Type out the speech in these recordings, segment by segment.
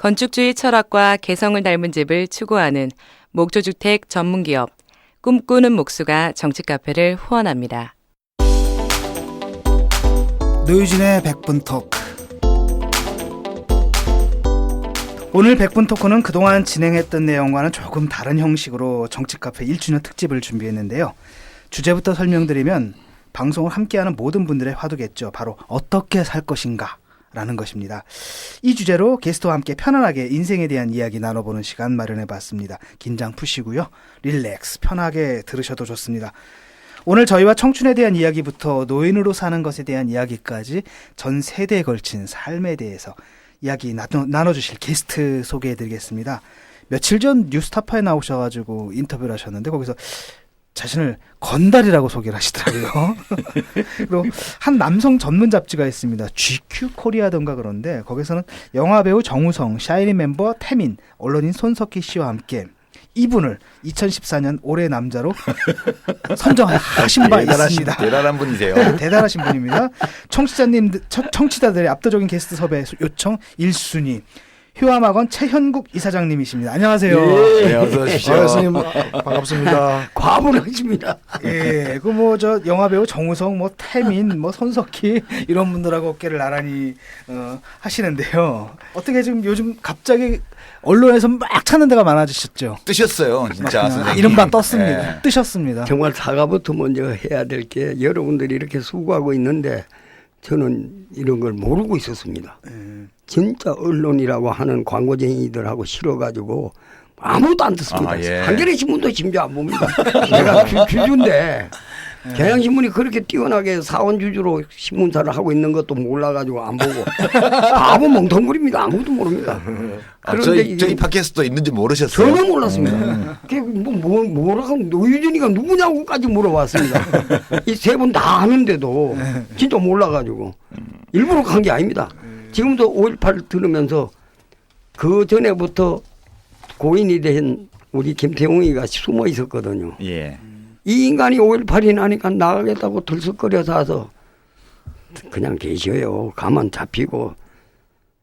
건축주의 철학과 개성을 닮은 집을 추구하는 목조주택 전문기업 꿈꾸는 목수가 정치카페를 후원합니다. 노유진의 100분 토크. 오늘 100분 토크는 그동안 진행했던 내용과는 조금 다른 형식으로 정치카페 1주년 특집을 준비했는데요. 주제부터 설명드리면 방송을 함께하는 모든 분들의 화두겠죠. 바로 어떻게 살 것인가 라는 것입니다. 이 주제로 게스트와 함께 편안하게 인생에 대한 이야기 나눠보는 시간 마련해봤습니다. 긴장 푸시고요. 릴렉스 편하게 들으셔도 좋습니다. 오늘 저희와 청춘에 대한 이야기부터 노인으로 사는 것에 대한 이야기까지 전 세대에 걸친 삶에 대해서 이야기 나눠주실 게스트 소개해드리겠습니다. 며칠 전 뉴스타파에 나오셔가지고 인터뷰를 하셨는데 거기서 자신을 건달이라고 소개를 하시더라고요. 그리고 한 남성 전문 잡지가 있습니다. GQ 코리아던가 그런데 거기서는 영화배우 정우성, 샤이니 멤버 태민, 언론인 손석희 씨와 함께 이분을 2014년 올해 남자로 선정하신 바 있습니다. 대단한 분이세요. 네, 대단하신 분입니다. 청취자들의 압도적인 게스트 섭외 요청 1순위. 효암학원 최현국 이사장님이십니다. 안녕하세요. 네, 어서 오십시오. 선생님 반갑습니다. 과분하십니다. 예, 그 뭐 저 영화배우 정우성, 뭐 태민, 뭐 손석희 이런 분들하고 어깨를 나란히 하시는데요. 어떻게 지금 요즘 갑자기 언론에서 막 찾는 데가 많아지셨죠? 뜨셨어요, 진짜 선생님. 이른바 떴습니다. 예. 뜨셨습니다. 정말 사과부터 먼저 해야 될 게 여러분들이 이렇게 수고하고 있는데 저는 이런 걸 모르고 있었습니다. 진짜 언론이라고 하는 광고쟁이들하고 싫어가지고 아무도 안 듣습니다. 아, 예. 한겨레 신문도 심지어 안 봅니다. 내가 주주인데 경향신문이 그렇게 뛰어나게 사원주주로 신문사를 하고 있는 것도 몰라가지고 안 보고 바보 멍텅구리입니다. 아무도 모릅니다. 저희 팟캐스트도 있는지 모르셨어요? 전혀 몰랐습니다. 뭐라고 노유진이가 누구냐고까지 물어봤습니다. 이 세 분 다 아는데도 진짜 몰라가지고 일부러 간 게 아닙니다. 지금도 5.18 들으면서 그 전에부터 고인이 된 우리 김태웅이가 숨어 있었거든요. 예. 이 인간이 5.18이 나니까 나가겠다고 들썩거려서 와서 그냥 계셔요. 가만 잡히고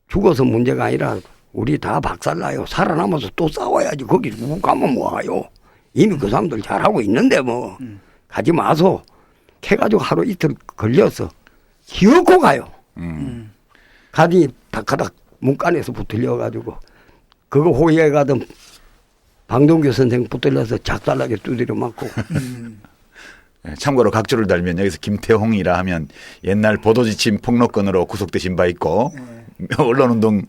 죽어서 문제가 아니라 우리 다 박살나요. 살아남아서 또 싸워야지. 거기 누구 가면 뭐하요. 이미 그 사람들 잘하고 있는데 뭐 가지 마소. 캐가지고 하루 이틀 걸려서 기어코 가요. 가더니 다카닥 문간에서 붙들려가지고 그거 호위에 가던 방동규 선생 붙들려서 작달나게 두드려 맞고. 참고로 각주를 달면 여기서 김태홍이라 하면 옛날 보도지침 폭로건으로 구속되신 바 있고 언론운동을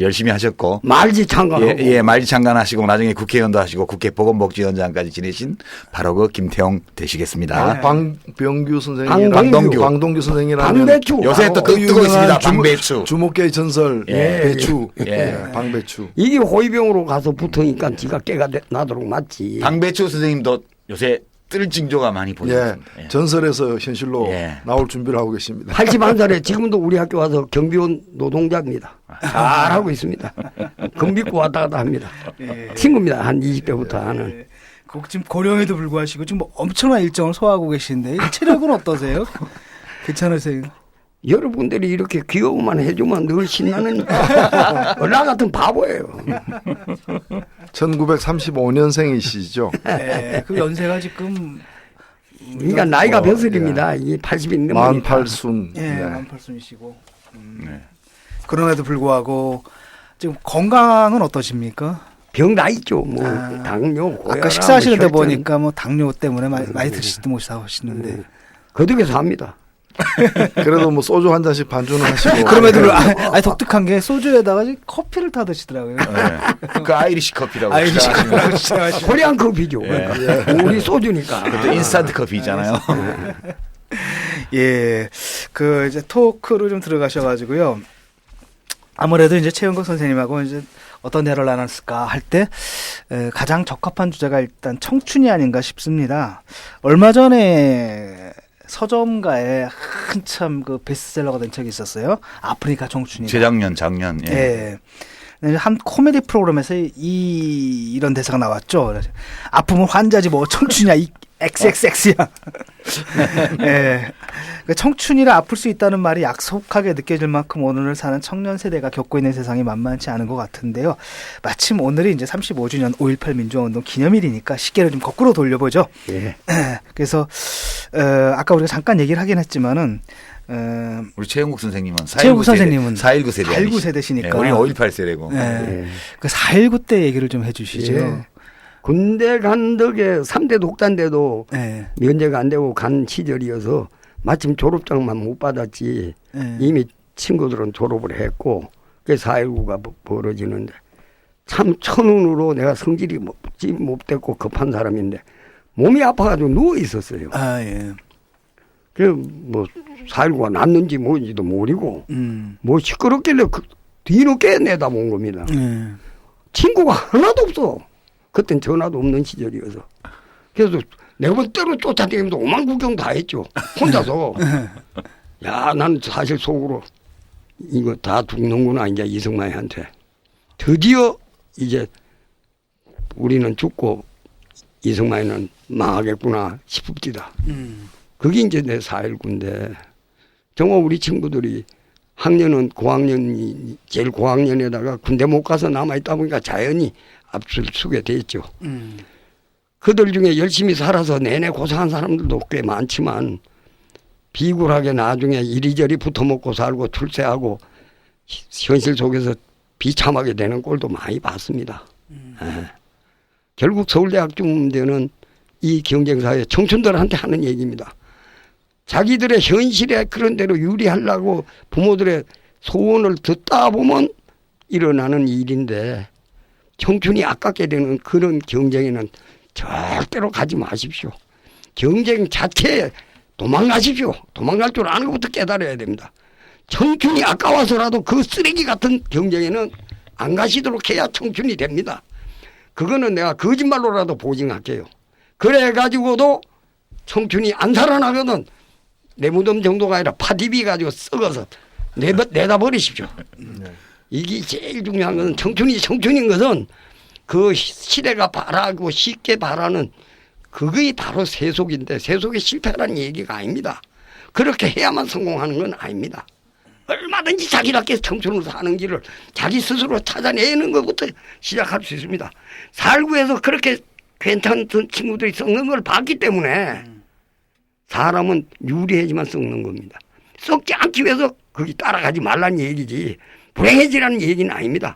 열심히 하셨고 말지 창간하고 예, 말지 창간하시고 나중에 국회의원도 하시고 국회 보건복지위원장까지 지내신 바로 그 김태홍 되시겠습니다. 방병규 선생님, 방동규 선생이라면 방배추 요새 또 뜨고 있습니다. 방배추. 주목계의 전설 배추, 예. 방배추. 이게 호위병으로 가서 붙으니까 지가 깨가 나도록 맞지. 방배추 선생님도 요새 뜰 징조가 많이 보입니다. 예, 전설에서 현실로 예. 나올 준비를 하고 계십니다. 81살에 지금도 우리 학교 와서 경비원 노동자입니다. 잘하고 있습니다. 금빚고 왔다 갔다 합니다. 친구입니다. 한 20대부터 하는. 지금 고령에도 불구하시고 지금 뭐 엄청난 일정을 소화하고 계신데 체력은 어떠세요? 괜찮으세요? 여러분들이 이렇게 귀여움만 해주면 늘 신나는 얼라 같은 바보예요. 1935년생이시죠? 네, 그 연세가 지금 그러니까 나이가 벼슬입니다. 이게 80이 넘으니까. 48순. 예, 만팔순이시고. 그럼에도 불구하고 지금 건강은 어떠십니까? 병 다 있죠. 뭐 당뇨, 고혈압. 아까 식사하시는데 혈전. 보니까 뭐 당뇨 때문에 많이 드시지도 못하시는데. 거듭에서 합니다. 그래도 뭐 소주 한 잔씩 반주는 하시고. 그럼에도 독특한 게 소주에다가 커피를 타 드시더라고요. 네. 그 아이리시 커피라고. 아이리시 생각하시면 코리안 커피죠. 우리 소주니까. 그것도 인스턴트 커피잖아요. 예, 그 이제 토크로 좀 들어가셔가지고요. 아무래도 이제 최은국 선생님하고 이제 어떤 대화를 나눴을까 할 때 가장 적합한 주제가 일단 청춘이 아닌가 싶습니다. 얼마 전에 서점가에 한참 그 베스트셀러가 된 책이 있었어요. 아프리카 청춘이. 재작년, 작년. 예. 예. 한 코미디 프로그램에서 이런 대사가 나왔죠. 아픔은 환자지 뭐 청춘이야 이 XXX야. 예. 그러니까 청춘이라 아플 수 있다는 말이 약속하게 느껴질 만큼 오늘을 사는 청년 세대가 겪고 있는 세상이 만만치 않은 것 같은데요. 마침 오늘이 이제 35주년 5.18 민주화운동 기념일이니까 시계를 좀 거꾸로 돌려보죠. 예. 그래서 아까 우리가 잠깐 얘기를 하긴 했지만은 우리 최영국 선생님은 4.19 세대. 4.19 세대시니까. 우리는 5.18 세대고. 예. 그 4.19 때 얘기를 좀 해주시죠. 예. 군대 간 덕에 3대 독단대도 예. 면제가 안 되고 간 시절이어서 마침 졸업장만 못 받았지 예. 이미 친구들은 졸업을 했고 그게 4.19가 벌어지는데 참 천운으로 내가 성질이 못 됐고 급한 사람인데 몸이 아파가지고 누워 있었어요. 아 예. 그 뭐 4.19가 났는지 뭔지도 모르고 뭐 시끄럽길래 뒤늦게 내다본 겁니다. 친구가 하나도 없어. 그땐 전화도 없는 시절이어서. 그래서 네 번째로 쫓아다니면서 오만 구경 다 했죠. 혼자서. 야, 난 사실 속으로 이거 다 죽는구나 이제 이승만한테. 드디어 이제 우리는 죽고 이승만은 망하겠구나 싶읍디다. 그게 이제 내 4.19인데 정말 우리 친구들이 학년은 고학년이 제일 고학년에다가 군대 못 가서 남아있다 보니까 자연히 앞을 서게 됐죠. 그들 중에 열심히 살아서 내내 고생한 사람들도 꽤 많지만 비굴하게 나중에 이리저리 붙어먹고 살고 출세하고 현실 속에서 비참하게 되는 꼴도 많이 봤습니다. 예. 결국 서울대학 중문대는 이 경쟁사회 청춘들한테 하는 얘기입니다. 자기들의 현실에 그런 대로 유리하려고 부모들의 소원을 듣다 보면 일어나는 일인데 청춘이 아깝게 되는 그런 경쟁에는 절대로 가지 마십시오. 경쟁 자체에 도망가십시오. 도망갈 줄 아는 것부터 깨달아야 됩니다. 청춘이 아까워서라도 그 쓰레기 같은 경쟁에는 안 가시도록 해야 청춘이 됩니다. 그거는 내가 거짓말로라도 보증할게요. 그래가지고도 청춘이 안 살아나거든 내 무덤 정도가 아니라 파디비 가지고 썩어서 내다 버리십시오. 이게 제일 중요한 것은 청춘이 청춘인 것은 그 시대가 바라고 쉽게 바라는 그게 바로 세속인데 세속의 실패라는 얘기가 아닙니다. 그렇게 해야만 성공하는 건 아닙니다. 얼마든지 자기답게 청춘을 사는 길을 자기 스스로 찾아내는 것부터 시작할 수 있습니다. 4.19에서 그렇게 괜찮은 친구들이 썩는 걸 봤기 때문에 사람은 유리해지만 썩는 겁니다. 썩지 않기 위해서 거기 따라가지 말라는 얘기지 불행해지라는 얘기는 아닙니다.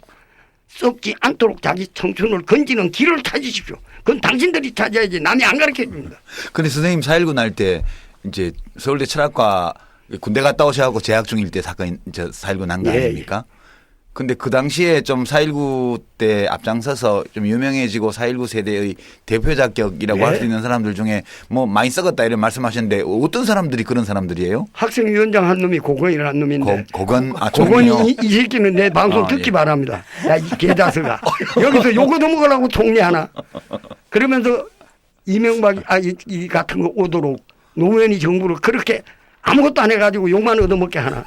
썩지 않도록 자기 청춘을 건지는 길을 찾으십시오. 그건 당신들이 찾아야지 남이 안 가르쳐 줍니다. 근데 선생님 4.19 날 때 이제 서울대 철학과 군대 갔다 오셔갖고 재학 중일 때 사건 이제 4.19 난 거 아닙니까? 근데 그 당시에 좀 4.19 때 앞장서서 좀 유명해지고 4.19 세대의 대표 자격이라고 할 수 있는 사람들 중에 뭐 많이 썩었다 이런 말씀하셨는데 어떤 사람들이 그런 사람들이에요? 학생위원장 한 놈이 고건이라는 놈인데. 고건이 이 새끼는 내 방송 듣기 바랍니다. 야, 이 개자스가. 여기서 요거 넘어가려고 총리 하나. 그러면서 이명박이 이 같은 거 오도록 노무현이 정부를 그렇게 아무것도 안 해가지고 욕만 얻어먹게 하나.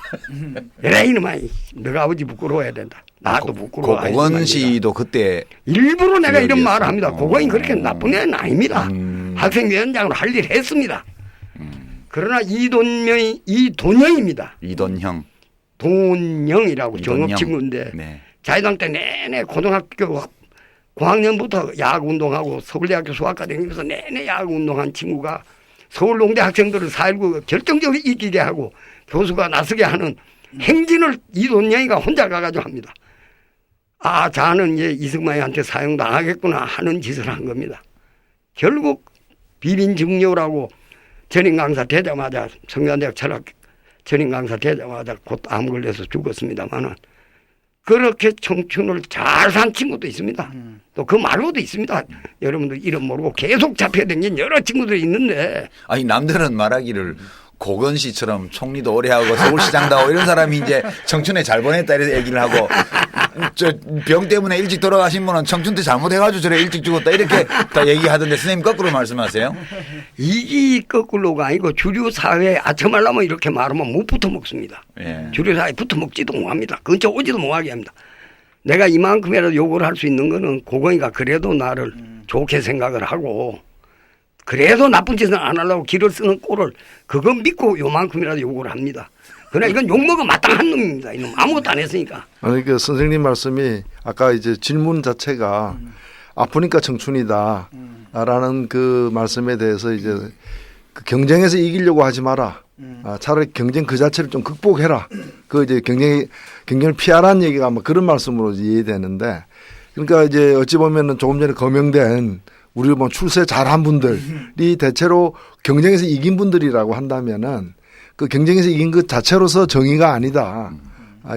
에라 이놈아 너가 아버지 부끄러워야 된다. 나도 부끄러워. 고건 씨도 그때 일부러 내가 이런 말을 합니다. 고건이 그렇게 나쁜 애는 아닙니다. 학생위원장으로 할 일 했습니다. 그러나 이돈영입니다. 이돈형. 돈영이라고 정업친구인데 네. 자유당 때 내내 고등학교 고학년부터 야구운동하고 서울대학교 수학과 다니면서 내내 야구운동한 친구가 서울농대 학생들을 4.19 결정적으로 이기게 하고 교수가 나서게 하는 행진을 이돈영이가 혼자 가가지고 합니다. 아, 자는 이제 이승만한테 사용당하겠구나 하는 짓을 한 겁니다. 결국 비빈증료라고 전임 강사 되자마자 성균관대학 철학 전임 강사 되자마자 곧 암 걸려서 죽었습니다만은 그렇게 청춘을 잘 산 친구도 있습니다. 또 그 말고도 있습니다. 여러분들 이름 모르고 계속 잡혀다닌 여러 친구들이 있는데. 아니 남들은 말하기를 고건 씨처럼 총리도 오래 하고 서울시장도 하고 이런 사람이 이제 청춘에 잘 보냈다 이런 얘기를 하고 저 병 때문에 일찍 돌아가신 분은 청춘 때 잘못해가지고 저래 일찍 죽었다 이렇게 다 얘기하던데 선생님 거꾸로 말씀하세요? 이게 거꾸로가 아니고 주류 사회에 아첨하려면 이렇게 말하면 못 붙어 먹습니다. 예. 주류 사회에 붙어 먹지도 못합니다. 근처 오지도 못하게 합니다. 내가 이만큼이라도 욕을 할 수 있는 거는 고건이가 그래도 나를 좋게 생각을 하고 그래도 나쁜 짓은 안 하려고 길을 쓰는 꼴을 그거 믿고 요만큼이라도 욕을 합니다. 그러나 이건 욕먹어 마땅한 놈입니다. 이놈 아무것도 안 했으니까. 아니 그 선생님 말씀이 아까 이제 질문 자체가 아프니까 청춘이다라는 그 말씀에 대해서 이제 그 경쟁에서 이기려고 하지 마라. 차라리 경쟁 그 자체를 좀 극복해라. 그 이제 경쟁을 피하라는 얘기가 아마 그런 말씀으로 이해되는데, 그러니까 이제 어찌 보면은 조금 전에 거명된 우리 뭐 출세 잘한 분들이 대체로 경쟁에서 이긴 분들이라고 한다면은 그 경쟁에서 이긴 것 자체로서 정의가 아니다.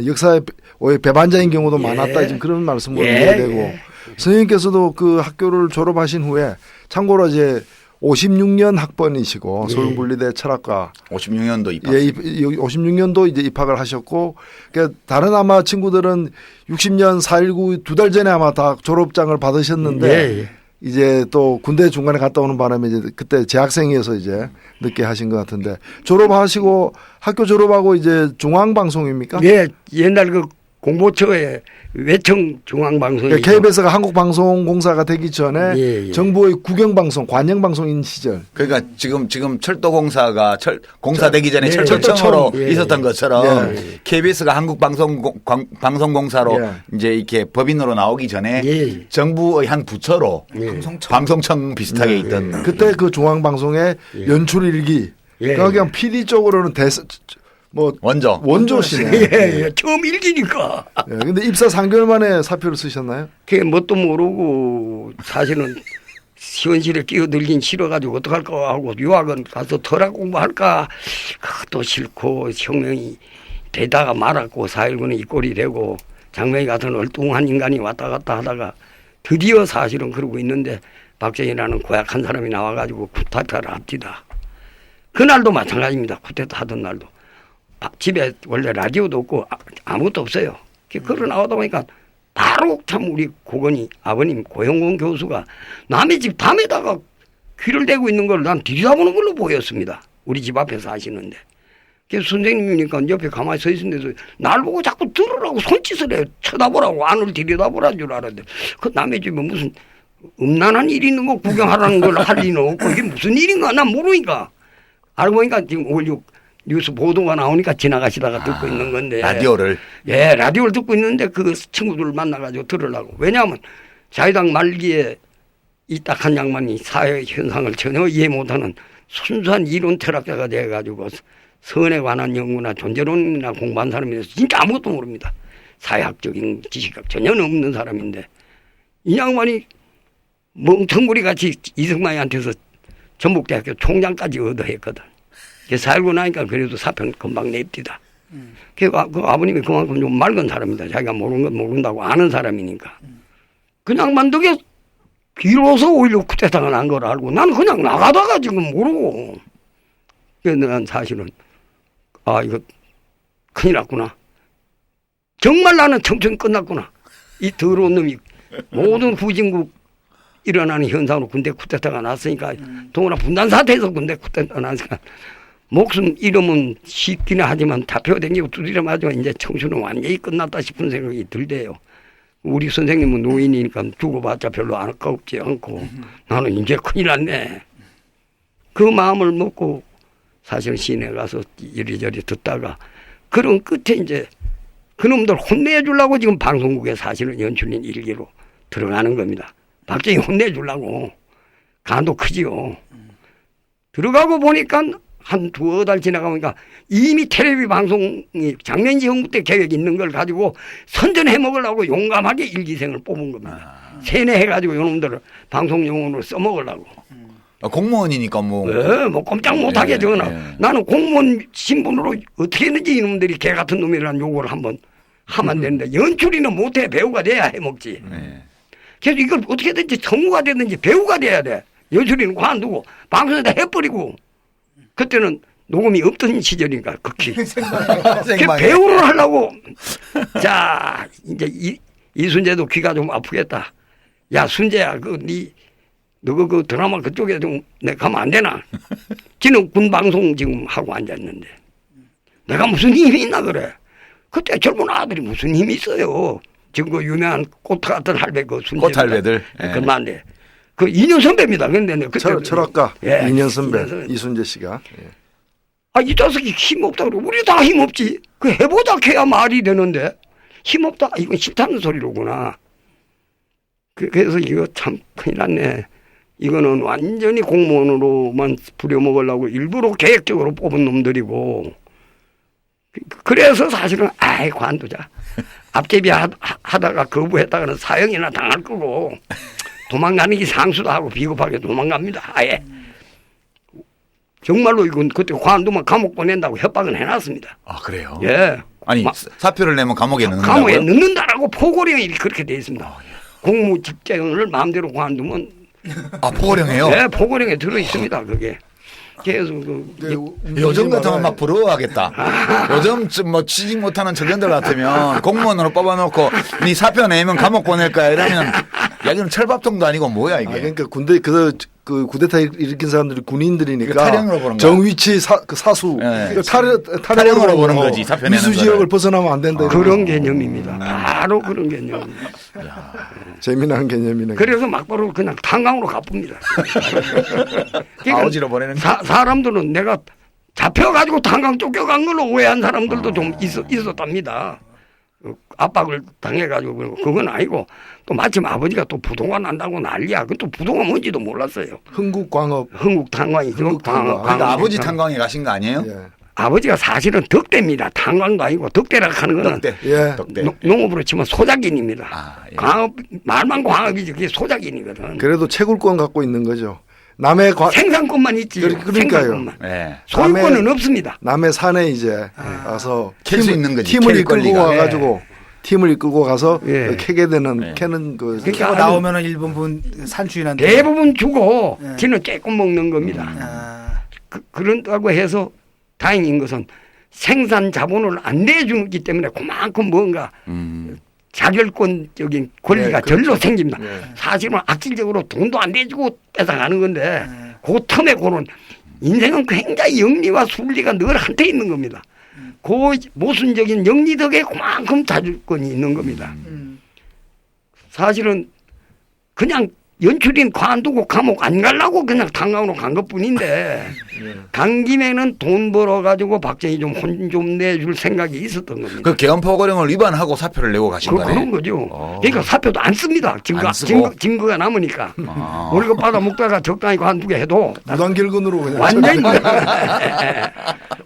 역사에 오히려 배반자인 경우도 많았다. 지금 그런 말씀으로 이해되고 선생님께서도 그 학교를 졸업하신 후에 참고로 이제 56년 학번이시고 서울국립대 철학과 56년도 입학. 예, 56년도 이제 입학을 하셨고, 그러니까 다른 아마 친구들은 60년 4.19 두 달 전에 아마 다 졸업장을 받으셨는데 이제 또 군대 중간에 갔다 오는 바람에 이제 그때 재학생이어서 이제 늦게 하신 것 같은데, 졸업하시고 학교 졸업하고 이제 중앙방송입니까? 예, 옛날 그 공보처에 외청 중앙방송이 그러니까 KBS가 한국방송공사가 되기 전에 정부의 국영방송, 관영방송인 시절. 그러니까 지금 철도공사가 공사되기 전에 철도청으로 있었던 것처럼 KBS가 한국방송공사로 이제 이렇게 법인으로 나오기 전에 정부의 한 부처로 방송청 비슷하게 있던. 그때 그 중앙방송의 연출일기. 그러니까 그냥 PD 쪽으로는 원조시네. 처음 일기니까. 근데 입사 3개월 만에 사표를 쓰셨나요? 그게 뭣도 모르고 사실은 현실에 끼어들긴 싫어가지고 어떡할까 하고 유학은 가서 철학 공부할까 그것도 싫고 혁명이 되다가 말았고 4.19는 이 꼴이 되고 장명희 같은 얼뚱한 인간이 왔다 갔다 하다가 드디어 사실은 그러고 있는데 박정희라는 고약한 사람이 나와가지고 쿠데타를 합디다. 그날도 마찬가지입니다. 쿠데타 하던 날도. 집에 원래 라디오도 없고 아무것도 없어요. 걸어 나오다 보니까 바로 참 우리 고건이 아버님 고영곤 교수가 남의 집 담에다가 귀를 대고 있는 걸 난 들여다보는 걸로 보였습니다. 우리 집 앞에서 하시는데. 그래서 선생님이니까 옆에 가만히 서 있는데도 날 보고 자꾸 들으라고 손짓을 해요. 쳐다보라고 안을 들여다보라는 줄 알았는데 그 남의 집에 무슨 음란한 일이 있는 거 구경하라는 걸 할 리는 없고 이게 무슨 일인가 난 모르니까. 알고 보니까 지금 5.16 뉴스 보도가 나오니까 지나가시다가 듣고 있는 건데. 라디오를. 예, 라디오를 듣고 있는데 그 친구들 만나가지고 들으려고. 왜냐하면 자유당 말기에 이 딱한 양반이 사회 현상을 전혀 이해 못하는 순수한 이론 철학자가 돼가지고 선에 관한 연구나 존재론이나 공부한 사람이라서 진짜 아무것도 모릅니다. 사회학적인 지식학 전혀 없는 사람인데 이 양반이 멍텅구리 같이 이승만이한테서 전북대학교 총장까지 얻어했거든. 4.19 나니까 그래도 사평 금방 냅디다. 그 아버님이 그만큼 좀 맑은 사람이다. 자기가 모르는 건 모른다고 아는 사람이니까. 그냥 만두게 비로소 5.16 쿠데타가 난 걸 알고 나는 그냥 나가다가 지금 모르고. 그래서 난 사실은 이거 큰일 났구나. 정말 나는 청춘이 끝났구나. 이 더러운 놈이 모든 후진국 일어나는 현상으로 군대 쿠데타가 났으니까 동원아 분단 사태에서 군대 쿠데타가 났으니까 목숨 잃으면 쉽기는 하지만 다표댕기고 두드려 맞으면 이제 청춘은 완전히 끝났다 싶은 생각이 들대요. 우리 선생님은 노인이니까 죽어봤자 별로 아깝지 않고 나는 이제 큰일 났네. 그 마음을 먹고 사실 시내 가서 이리저리 듣다가 그런 끝에 이제 그놈들 혼내주려고 지금 방송국에 사실은 연출인 일기로 들어가는 겁니다. 박정희 혼내주려고. 간도 크지요. 들어가고 보니까 한 두어 달 지나가니까 이미 텔레비 방송이 장면지 형부 때 계획 있는 걸 가지고 선전해 먹으려고 용감하게 일기생을 뽑은 겁니다. 세뇌해가지고 이놈들을 방송용으로 써먹으려고. 공무원이니까 뭐. 네, 뭐 꼼짝 못하게 전화. 나는 공무원 신분으로 어떻게 했는지 이놈들이 개 같은 놈이라는 요구를 한번 하면 되는데 연출이는 못해. 배우가 돼야 해먹지. 그래서 이걸 어떻게든지 성우가 되든지 배우가 돼야 돼. 연출이는 관두고 방송에다 해버리고. 그때는 녹음이 없던 시절이니까 극히. 배우를 하려고. 자 이제 이순재도 귀가 좀 아프겠다. 야 순재야 너가 그 드라마 그쪽에 좀 내가 가면 안 되나? 지는 군방송 지금 하고 앉았는데 내가 무슨 힘이 있나 그래. 그때 젊은 아들이 무슨 힘이 있어요. 지금 그 유명한 꽃 같은 할배 그 순재. 꽃 할배들. 그만데 그 2년 선배입니다. 근데 내가 그때 철학가 예, 2년 선배 2년 선배. 이순재 씨가. 예. 아, 이 자식이 힘없다 그러고 우리 다 힘없지. 그 해보자 해야 말이 되는데 힘없다. 이건 싫다는 소리로구나. 그래서 이거 참 큰일 났네. 이거는 완전히 공무원으로만 부려먹으려고 일부러 계획적으로 뽑은 놈들이고. 그래서 사실은 아이 관두자. 앞제비 하다가 거부했다가는 사형이나 당할 거고 도망가는 게 상수도 하고 비겁하게 도망갑니다. 아예. 정말로 이건 그때 관두면 감옥 보낸다고 협박은 해놨습니다. 아 그래요? 예. 아니 사표를 내면 감옥에 넣는다고요? 감옥에 넣는다라고 포고령이 그렇게 돼 있습니다. 공무 직장을 마음대로 관두면 아 포고령이에요? 네, 포고령에 들어 있습니다. 그게. 그래서 요즘 같으면 막 부러워하겠다. 요즘 뭐 취직 못하는 청년들 같으면 공무원으로 뽑아놓고 니 사표 내면 감옥 보낼 거야 이러면 야기는 철밥통도 아니고 뭐야 이게. 그러니까 군대 그 쿠데타 일으킨 사람들이 군인들이니까 그 타령으로 보는 거야. 정위치 사수 네. 타령으로 보는 거지. 사표 내는 미수 거를. 지역을 벗어나면 안 된다. 그런 개념입니다. 바로 그런 개념입니다. 재미난 개념이네. 그래서 막바로 그냥 탄광으로 가쁩니다. 그러니까 아버지로 보내는 사람들은 내가 잡혀가지고 탄광 쫓겨간 걸로 오해한 사람들도 좀 있었답니다. 압박을 당해가지고 그건 아니고 또 마침 아버지가 또 부동산 한다고 난리야. 그 또 부동산 뭔지도 몰랐어요. 흥국광업. 흥국탄광이죠. 흥국탄광. 그러니까 아버지 탄광에 가신 거 아니에요? 예. 아버지가 사실은 덕대입니다. 탄광도 아니고 덕대라 하는 거는 덕대. 예. 덕대. 농업으로 치면 소작인입니다. 아, 예. 광업 말만 광업이지 그게 소작인이거든. 그래도 채굴권 갖고 있는 거죠. 남의 생산권만 있지. 그러니까요. 생산권만. 네. 소유권은 없습니다. 남의 산에 이제 가서 캘수 있는 거지. 팀을 캘 이끌고 권리가. 와가지고 팀을 이끌고 가서 예. 캐게 되는 네. 캐는 그 그러니까 그리고 나오면은 일본분 산주인한테 대부분 주고 예. 지는 조금 먹는 겁니다. 아, 그런다고 해서 다행인 것은 생산 자본을 안 내주기 때문에 그만큼 뭔가 자결권적인 권리가 네, 그렇죠. 절로 생깁니다. 네. 사실은 악질적으로 돈도 안 내주고 뺏어가는 건데 그 틈에 그런 인생은 굉장히 영리와 순리가 늘 한테 있는 겁니다. 그 모순적인 영리 덕에 그만큼 자주권이 있는 겁니다. 사실은 그냥 연출인 관두고 감옥 안 가려고 그냥 탄광으로 간 것뿐인데 간 김에는 돈 벌어가지고 박정희 좀 혼 좀 내줄 생각이 있었던 겁니다. 그 개헌포고령을 위반하고 사표를 내고 가신 거네. 그런 거죠. 그러니까 사표도 안 씁니다. 안 쓰고? 증거가 남으니까. 아. 월급 받아 먹다가 적당히 관두게 해도 무단결근으로 그냥 완전히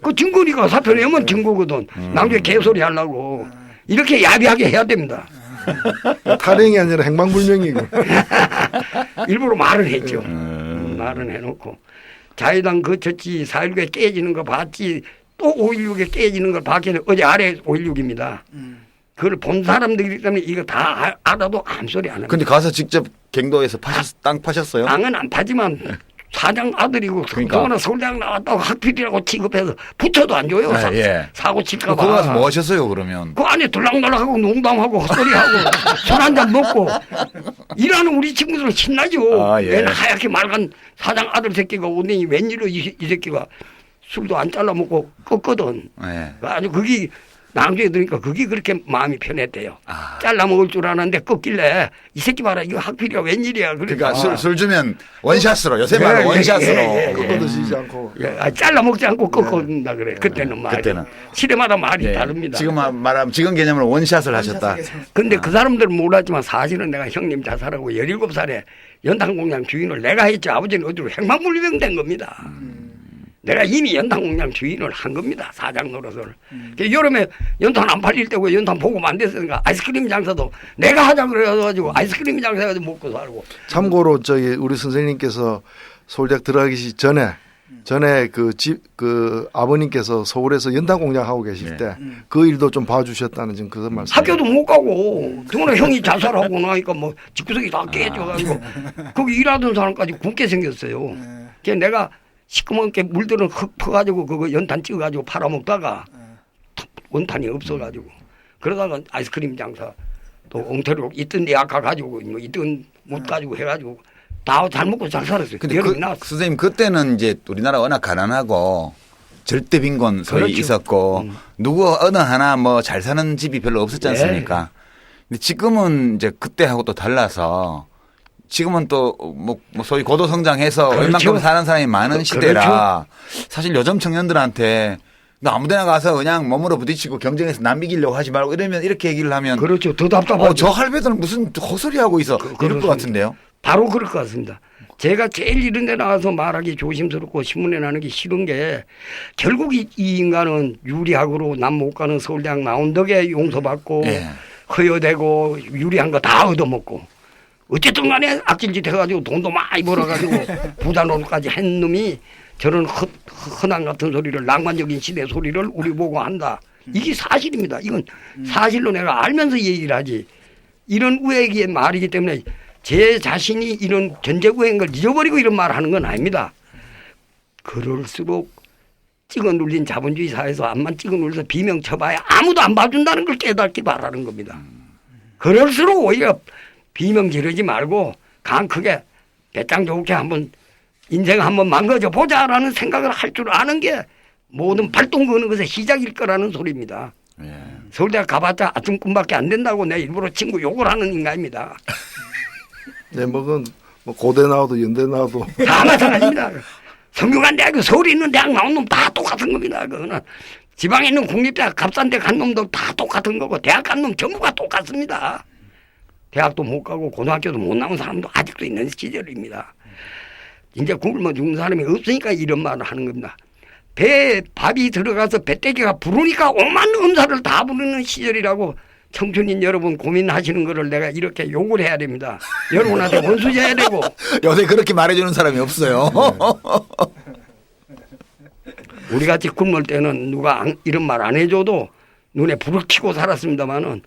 그 증거니까 사표 내면 증거거든. 나중에 개소리 하려고 이렇게 야비하게 해야 됩니다. 탈행이 아니라 행방불명이고. 일부러 말을 했죠. 말은 해놓고 자유당 거쳤지 4.16에 깨지는 거 봤지 또 5.16에 깨지는 걸 봤기는 어제 아래 5.16입니다. 그걸 본 사람들이기 때문에 이거 다 알아도 아무 소리 안 합니다. 근데 가서 직접 갱도에서 땅 파셨어요? 땅은 안 파지만 사장 아들이고 그러니까. 그동안 서울대학 나왔다고 학필이라고 취급해서 부처도 안 줘요. 아, 예. 사고 칠까 그거 봐. 가서 뭐 하셨어요 그러면? 그 안에 들락날락하고 농담하고 헛소리하고 술 한잔 먹고 일하는 우리 친구들은 신나죠. 아, 예. 얘는 하얗게 말간 사장 아들 새끼가 오더니 웬일로 이 새끼가 술도 안 잘라 먹고 껐거든. 네. 아주 그게 나중에 들으니까 그게 그렇게 마음이 편했대요. 아. 잘라 먹을 줄 아는데 꺾길래 이 새끼 봐라 이거 학필이야 웬일이야. 그러니까 술 주면 원샷으로 요새 말로 예, 원샷으로. 예. 꺾어도 지지 않고. 잘라 먹지 않고 꺾는다 그래. 그때는 말이. 그때는. 시대마다 말이 예. 다릅니다. 지금 말하면 지금 개념으로 원샷을 하셨다. 근데 그 사람들은 몰랐지만 사실은 내가 형님 자살하고 17살에 연탄공장 주인을 내가 했지 아버지는 어디로 행방불명 된 겁니다. 내가 이미 연탄공장 주인을 한 겁니다. 사장 노릇을. 여름에 연탄 안 팔릴 때고 연탄 보급 안 됐으니까 아이스크림 장사도 내가 하자 그래가지고 아이스크림 장사 해가지고 먹고 살고. 참고로 우리 선생님께서 서울대학 들어가기 전에 그 아버님께서 서울에서 연탄공장 하고 계실 때 그 일도 좀 봐주셨다는 지금 그런 말씀. 학교도 못 가고 더구나 형이 자살하고 나니까 뭐 집구석이 다 깨져가지고 거기 일하던 사람까지 굶게 생겼어요. 그래서 내가 시커멓게 물들은 흙 퍼가지고 그거 연탄 찍어가지고 팔아먹다가 원탄이 없어가지고 그러다가 아이스크림 장사 또 엉터리로 있던 데 아까 가지고 뭐 있던 못 가지고 해가지고 다 잘 먹고 잘 살았어요. 근데 여름이 나왔어. 선생님 그때는 이제 우리나라 워낙 가난하고 절대 빈곤 소위 그렇죠. 있었고 누구 어느 하나 뭐 잘 사는 집이 별로 없었지 않습니까? 근데 지금은 이제 그때하고 또 달라서 지금은 또 뭐 소위 고도 성장해서 그렇죠. 웬만큼 사는 사람이 많은 시대라 사실 요즘 청년들한테 너 아무데나 가서 그냥 몸으로 부딪히고 경쟁해서 남 이기려고 하지 말고 이러면 이렇게 얘기를 하면 그렇죠. 더 답답하죠. 저 할배들은 무슨 헛소리 하고 있어 이럴 것 그렇습니다. 같은데요. 바로 그럴 것 같습니다. 제가 제일 이런 데 나와서 말하기 조심스럽고 신문에 나누기 싫은 게 결국 이 인간은 유리학으로 남 못 가는 서울대학 나온 덕에 용서받고 예. 허여되고 유리한 거 다 얻어먹고 어쨌든 간에 악질짓 해가지고 돈도 많이 벌어가지고 부단으로까지 한 놈이 저런 허난 같은 소리를 낭만적인 시대 소리를 우리 보고 한다. 이게 사실입니다. 이건 사실로 내가 알면서 얘기를 하지. 이런 우애기의 말이기 때문에 제 자신이 이런 전제구애인 걸 잊어버리고 이런 말을 하는 건 아닙니다. 그럴수록 찍어 눌린 자본주의 사회에서 암만 찍어 눌려서 비명 쳐봐야 아무도 안 봐준다는 걸 깨닫기 바라는 겁니다. 그럴수록 오히려 비명 지르지 말고 강 크게 배짱 좋게 한번 인생 한번 망가져 보자라는 생각을 할 줄 아는 게 모든 발동 거는 것의 시작일 거라는 소리입니다. 예. 서울대학 가봤자 아침꿈밖에 안 된다고 내 일부러 친구 욕을 하는 인간입니다. 네, 뭐 고대 나와도 연대 나와도 다 마찬가지입니다. 성균관대학교 서울에 있는 대학 나온 놈 다 똑같은 겁니다. 그거는 지방에 있는 국립대학 값싼 데 간 놈도 다 똑같은 거고 대학 간 놈 전부가 똑같습니다. 대학도 못 가고 고등학교도 못 나온 사람도 아직도 있는 시절입니다. 이제 굶어 죽는 사람이 없으니까 이런 말을 하는 겁니다. 배에 밥이 들어가서 배때기가 부르니까 오만 음사를 다 부르는 시절이라고 청춘인 여러분 고민하시는 거를 내가 이렇게 욕을 해야 됩니다. 여러분한테 원수져야 되고. 요새 그렇게 말해주는 사람이 없어요. 우리같이 굶을 때는 누가 이런 말 안 해줘도 눈에 불을 켜고 살았습니다마는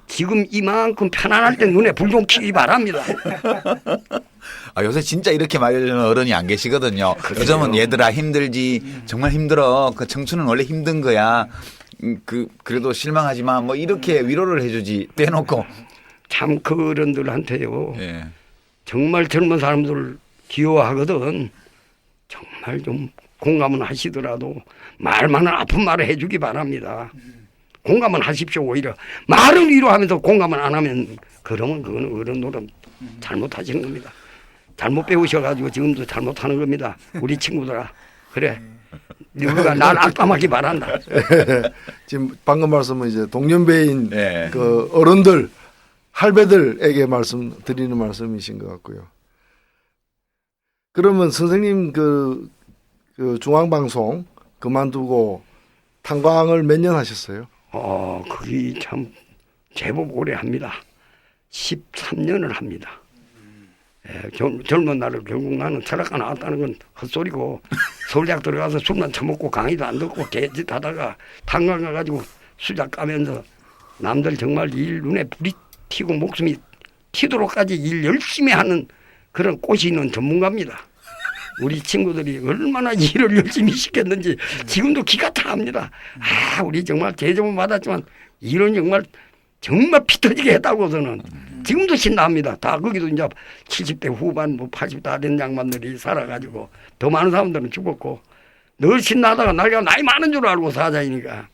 지금 이만큼 편안할 때 눈에 불 좀 켜기 바랍니다. 요새 진짜 이렇게 말해주는 어른이 안 계시거든요. 요즘은 얘들아 힘들지 정말 힘들어. 그 청춘은 원래 힘든 거야. 그래도 실망하지 마. 뭐 이렇게 위로를 해주지 빼놓고. 참 그 어른들한테요. 예. 정말 젊은 사람들 귀여워하거든. 정말 좀 공감은 하시더라도 말만은 아픈 말을 해주기 바랍니다. 공감은 하십시오. 오히려 말은 위로하면서 공감은 안 하면 그러면 그거는 어른들은 잘못하시는 겁니다. 잘못 배우셔가지고 지금도 잘못하는 겁니다. 우리 친구들아. 그래. 누가 날 악담하기 바란다. 지금 방금 말씀은 이제 동년배인 네. 그 어른들 할배들에게 드리는 말씀이신 것 같고요. 그러면 선생님 그 중앙방송 그만두고 탄광을 몇 년 하셨어요? 그게 참 제법 오래 합니다. 13년을 합니다. 젊은 날을 결국 나는 철학과 나왔다는 건 헛소리고 서울대학 들어가서 술만 처먹고 강의도 안 듣고 개짓 하다가 탄광 가가지고 수작 까면서 남들 정말 일 눈에 불이 튀고 목숨이 튀도록까지 일 열심히 하는 그런 꽃이 있는 전문가입니다. 우리 친구들이 얼마나 일을 열심히 시켰는지 지금도 기가 차합니다. 우리 정말 대접은 받았지만 일은 정말 피 터지게 했다고서는 지금도 신납니다. 다 거기도 이제 70대 후반 80 다 된 양반들이 살아가지고 더 많은 사람들은 죽었고 늘 신나다가 나이가 나이 많은 줄 알고 사자이니까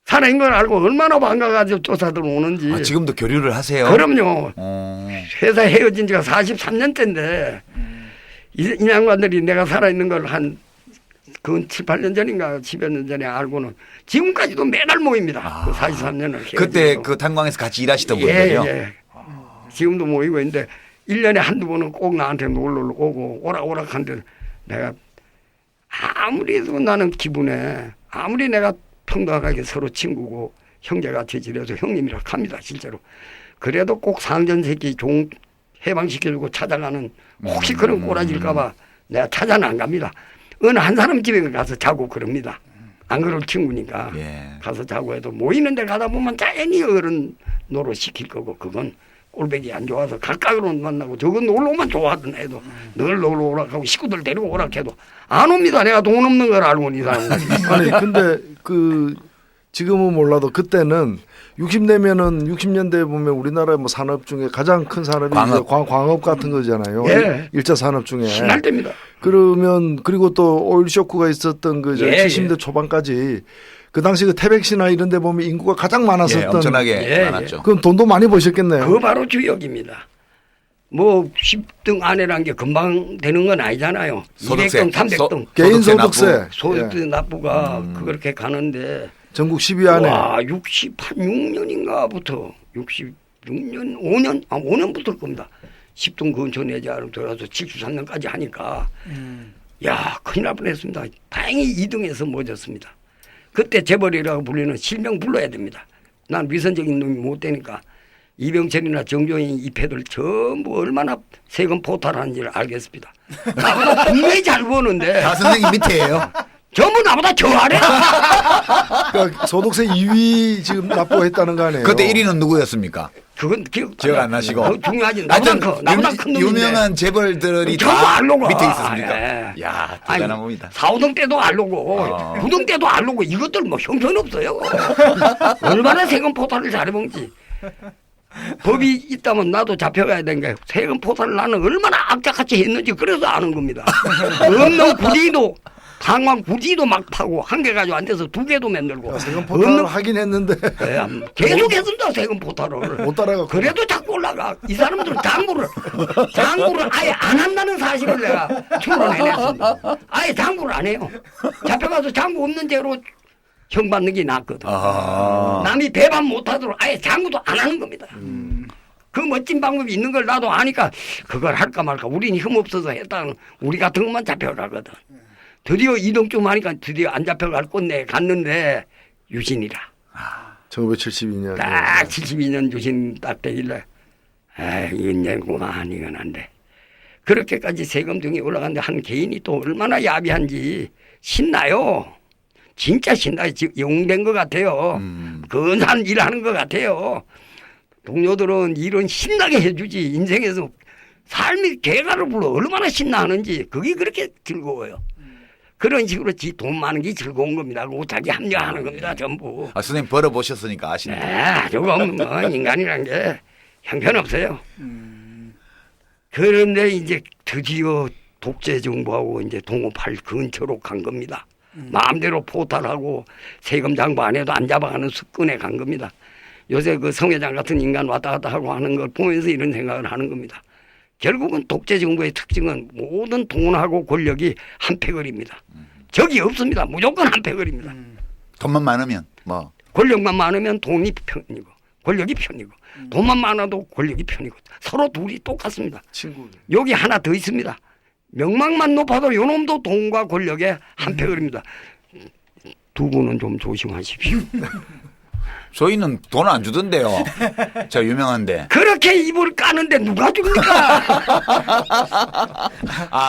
살아있는 걸 알고 얼마나 반가가지고 쫓아들 오는지. 지금도 교류를 하세요? 그럼요. 회사 헤어진 지가 43년째인데 이 양반들이 내가 살아있는 걸 한 그 7, 8년 전인가 10여 년 전에 알고는 지금까지도 매달 모입니다. 그 43년을. 그때 그 탄광에서 같이 일하시던 분들이요? 예. 지금도 모이고 있는데 1년에 한두 번은 꼭 나한테 놀러 오고 오락오락한데 내가 아무리도 나는 기분에 아무리 내가 평등하게 서로 친구고 형제같이 지내서 형님이라 합니다. 실제로. 그래도 꼭 상전세끼 종 해방시켜주고 찾아가는 혹시 그런 꼬라질까 봐 내가 찾아는 안 갑니다. 어느 한 사람 집에 가서 자고 그럽니다. 안 그럴 친구니까. 예. 가서 자고 해도 모이는 데 가다 보면 자연히 어른 노릇 시킬 거고 그건 꼴배기 안 좋아서 가까이로 만나고 저건 놀러 오면 좋아하던 애도 늘 놀러 오락하고 식구들 데리고 오락해도 안 옵니다. 내가 돈 없는 걸 알고 이 사람은. 아니 근데 지금은 몰라도 그때는 60년대 보면 우리나라 뭐 산업 중에 가장 큰 산업이 광업 같은 거잖아요. 예. 1차 산업 중에. 신날 때입니다. 그러면 그리고 또 오일 쇼크가 있었던 그 70년대 초반까지 그 당시 그 태백시나 이런 데 보면 인구가 가장 많았었던. 엄청나게 많았죠. 그럼 돈도 많이 버셨겠네요. 그거 바로 주역입니다. 뭐 10등 안에란 게 금방 되는 건 아니잖아요. 소득세. 200등, 300등 개인 소득세 소득세 소득세 예. 납부가 그렇게 가는데 전국 10위 안에 와 66년인가부터 66년 5년부터일 겁니다. 10등 근처 내지 않으면 들어서 73년까지 하니까 야 큰일 날 뻔했습니다. 다행히 2등에서 멎었습니다. 그때 재벌이라고 불리는 실명 불러야 됩니다. 난 위선적인 놈이 못 되니까 이병철이나 정종인 이 패들 전부 얼마나 세금 포탈하는지를 알겠습니다. 나보다 분명히 잘 버는데 다 선생님 밑에예요. 전부 나보다 저 아래. 그러니까 소득세 2위 지금 납부했다는 거 아니에요. 그때 1위는 누구였습니까? 그건 기억 안 나시고. 그거 중요하지. 나보다 큰 놈인데. 유명한 재벌들이 전부 다 알로고. 밑에 있었습니까? 예. 야 대단한 겁니다. 4호등 때도 알로고 9등 때도 알로고 이것들 뭐 형편없어요. 얼마나 세금 포탈을 잘해먹지. 법이 있다면 나도 잡혀가야 되는 게 세금 포탈을 나는 얼마나 악착같이 했는지 그래서 아는 겁니다. 없는 구지도 방황 구지도 막 파고 한 개 가지고 안 돼서 2개도 만들고 세금 포탈을 하긴 했는데 계속 했습니다. 세금 포탈을. 못 따라가. 그래도 자꾸 올라가. 이 사람들은 장부를 아예 안 한다는 사실을 내가 추론해냈습니다. 아예 장부를 안 해요. 잡혀가서 장부 없는 죄로 형 받는 게 낫거든. 남이 배반 못하도록 아예 장부도 안 하는 겁니다. 그 멋진 방법이 있는 걸 나도 아니까 그걸 할까 말까. 우린 힘 없어서 했다는 우리 같은 것만 잡혀가거든. 드디어 2등쯤 하니까 드디어 안 잡혀갈 꼰대 갔는데 유신이라. 1972년. 딱 72년 유신 딱 되길래 이건 내고만 이건 안 돼. 그렇게까지 세금 등이 올라갔는데 한 개인이 또 얼마나 야비한지 신나요. 진짜 신나요. 영된 것 같아요. 근사한 일 하는 것 같아요. 동료들은 일은 신나게 해주지. 인생에서 삶이 개가를 불러 얼마나 신나하는지 그게 그렇게 즐거워요. 그런 식으로 지 돈 많은 게 즐거운 겁니다. 우타기 합리화하는 겁니다. 전부. 선생님 벌어보셨으니까 아시네. 조금 뭐 인간이란 게 형편없어요. 그런데 이제 드디어 독재 정부하고 이제 동업할 근처로 간 겁니다. 마음대로 포탈하고 세금 장부 안 해도 안 잡아가는 습관에 간 겁니다. 요새 그 성 회장 같은 인간 왔다 갔다 하고 하는 걸 보면서 이런 생각을 하는 겁니다. 결국은 독재 정부의 특징은 모든 돈하고 권력이 한패거리입니다. 적이 없습니다. 무조건 한패거리입니다. 돈만 많으면 뭐. 권력만 많으면 돈이 편이고 권력이 편이고 돈만 많아도 권력이 편이고 서로 둘이 똑같습니다. 친구. 여기 하나 더 있습니다. 명망만 높아도 요놈도 돈과 권력의 한패거리입니다. 두 분은 좀 조심하십시오. 저희는 돈 안 주던데요. 저 유명한데. 그렇게 입을 까는데 누가 줍니까?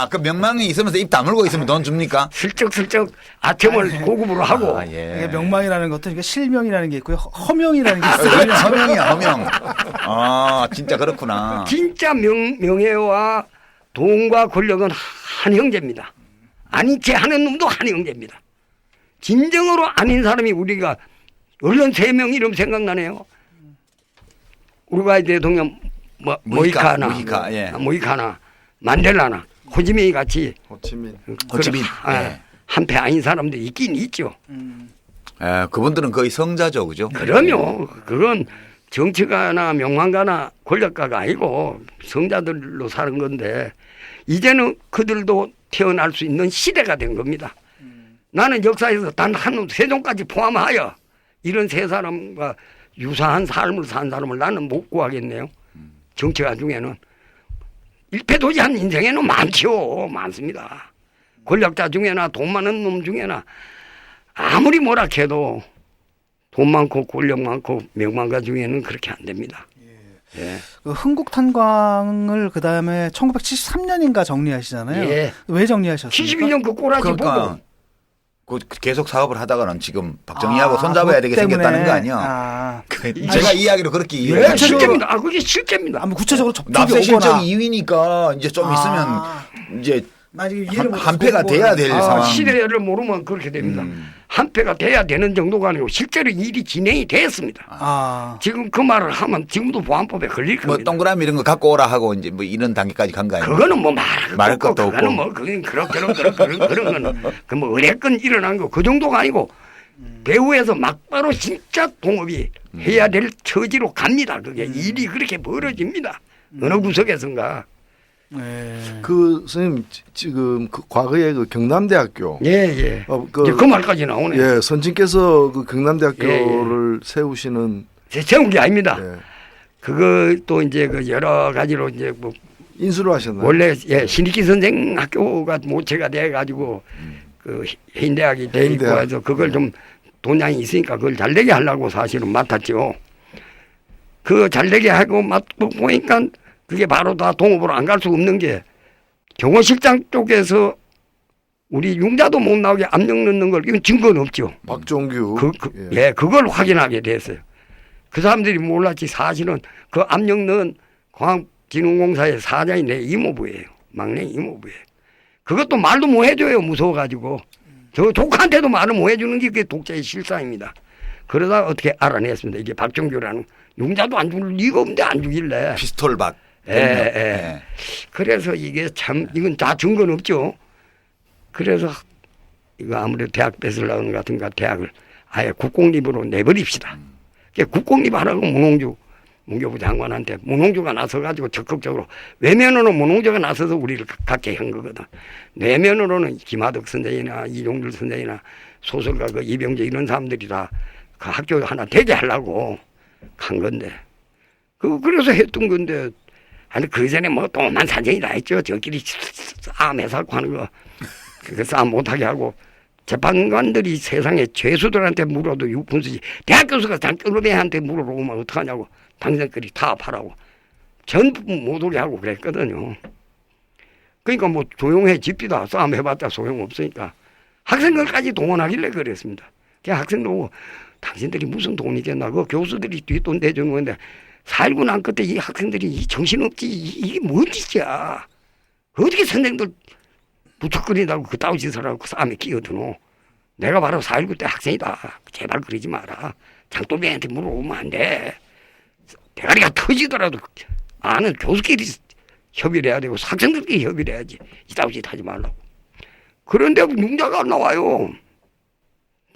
그 명망이 있으면서 입 다물고 있으면 돈 줍니까? 슬쩍슬쩍 아첨을 고급으로 하고 예. 이게 명망이라는 것도 이게 실명이라는 게 있고요. 허명이라는 게 있어요. 허명이야, 허명. 진짜 그렇구나. 진짜 명예와 돈과 권력은 한 형제입니다. 아닌 체 하는 놈도 한 형제입니다. 진정으로 아닌 사람이 우리가 언론 3명 이름 생각나네요. 우루과이 대통령 모히카나, 만델라나, 호지민이 같이 호치민. 한패 아닌 사람들이 있긴 있죠. 그분들은 거의 성자죠, 그죠? 그럼요. 그건 정치가나 명망가나 권력가가 아니고 성자들로 사는 건데 이제는 그들도 태어날 수 있는 시대가 된 겁니다. 나는 역사에서 단 한 놈, 세종까지 포함하여 이런 세 사람과 유사한 삶을 산 사람을 나는 못 구하겠네요. 정치가 중에는 일패도지한 인생에는 많지요. 많습니다. 권력자 중에나 돈 많은 놈 중에나 아무리 뭐라 해도 돈 많고 권력 많고 명망가 중에는 그렇게 안 됩니다. 예. 그 흥국 탄광을 그다음에 1973년인가 정리하시잖아요. 예. 왜 정리하셨습니까? 72년 그 꼬라지 그러니까 보고 계속 사업을 하다가는 지금 박정희하고 손잡아야 되게 그것 때문에. 생겼다는 거 아니야? 제가 이야기로 그렇게 예, 이해해요. 실제입니다. 그게 실제입니다. 뭐 구체적으로 접촉이 납세 오거나 실적 2위니까 이제 좀 있으면 이제 나 지금 이해를 못해서 한패가 돼야 될 상황. 시대를 모르면 그렇게 됩니다. 한패가 돼야 되는 정도가 아니고 실제로 일이 진행이 됐습니다. 지금 그 말을 하면 지금도 보안법에 걸릴 겁니다. 뭐 동그라미 이런 거 갖고 오라 하고 이제 뭐 이런 단계까지 간 거 아니에요? 그거는 뭐 말할 것도 그거는 없고. 뭐 그런 거는 그 뭐 의뢰건 일어난 거 그 정도가 아니고 배후에서 막바로 진짜 동업이 해야 될 처지로 갑니다. 그게 일이 그렇게 벌어집니다. 어느 구석에선가. 그 선생님 지금 그 과거에 그 경남대학교 예. 그, 이제 그 말까지 나오네. 예, 선진께서 그 경남대학교를 세우시는 세운 게 아닙니다. 예, 그것도 이제 그 여러 가지로 이제 뭐 인수를 하셨나요? 원래 신익기 선생 학교가 모체가 돼 가지고 그 해인대학이 돼 있고 해인대학. 해서 그걸 좀 돈량이 있으니까 그걸 잘 되게 하려고 사실은 맡았죠. 그 잘 되게 하고 맡고 보니까 그게 바로 다 동업으로 안 갈 수 없는 게 경호실장 쪽에서 우리 융자도 못 나오게 압력 넣는 걸 이건 증거는 없죠. 박종규 그걸 확인하게 됐어요. 그 사람들이 몰랐지 사실은 그 압력 넣은 광진흥공사의 사장이 내 이모부예요. 막내 이모부예요. 그것도 말도 못 해줘요. 무서워가지고. 저 조카한테도 말을 못 해주는 게 그게 독재의 실상입니다. 그러다 어떻게 알아냈습니다. 이게 박종규라는 융자도 안 죽을 리가 없는데 안 죽일래. 피스톨 박. 예. 그래서 이게 참 이건 다 증거는 없죠. 그래서 이거 아무래도 대학 뺏으려는 것 같은가 대학을 아예 국공립으로 내버립시다. 국공립 하라고 문홍주 문교부 장관한테 문홍주가 나서가지고 적극적으로 외면으로 문홍주가 나서서 우리를 갖게 한 거거든. 내면으로는 김하덕 선생이나 이종률 선생이나 소설가 그 이병재 이런 사람들이 다 그 학교 하나 되게 하려고 한 건데 그래서 했던 건데 아니 그 전에 뭐 또만 사정이 다 했죠. 저끼리 싸움 해사고 하는 거 그 싸움 못하게 하고 재판관들이 세상에 죄수들한테 물어도 육분수지 대학 교수가 장ቅ르배한테 물어보면 어떡하냐고 당신들이 타협하라고 전부 못 오게 하고 그랬거든요. 그러니까 뭐 조용해 집디다 싸움 해봤자 소용없으니까 학생들까지 동원하길래 그랬습니다. 그 학생도 당신들이 무슨 돈이겠나 그 교수들이 뒷돈 대주는 건데 4.19 난 그때 이 학생들이 이 정신없지 이게 뭔 짓이야. 어떻게 선생들 부탁거린다고 그따위 짓을 하고 그 싸움에 끼어드노. 내가 바로 4.19 때 학생이다. 제발 그러지 마라. 장도비한테 물어보면 안 돼. 대가리가 터지더라도 아는 교수끼리 협의를 해야 되고 학생들끼리 협의를 해야지. 이따위 짓 하지 말라고. 그런데 융자가 안 나와요.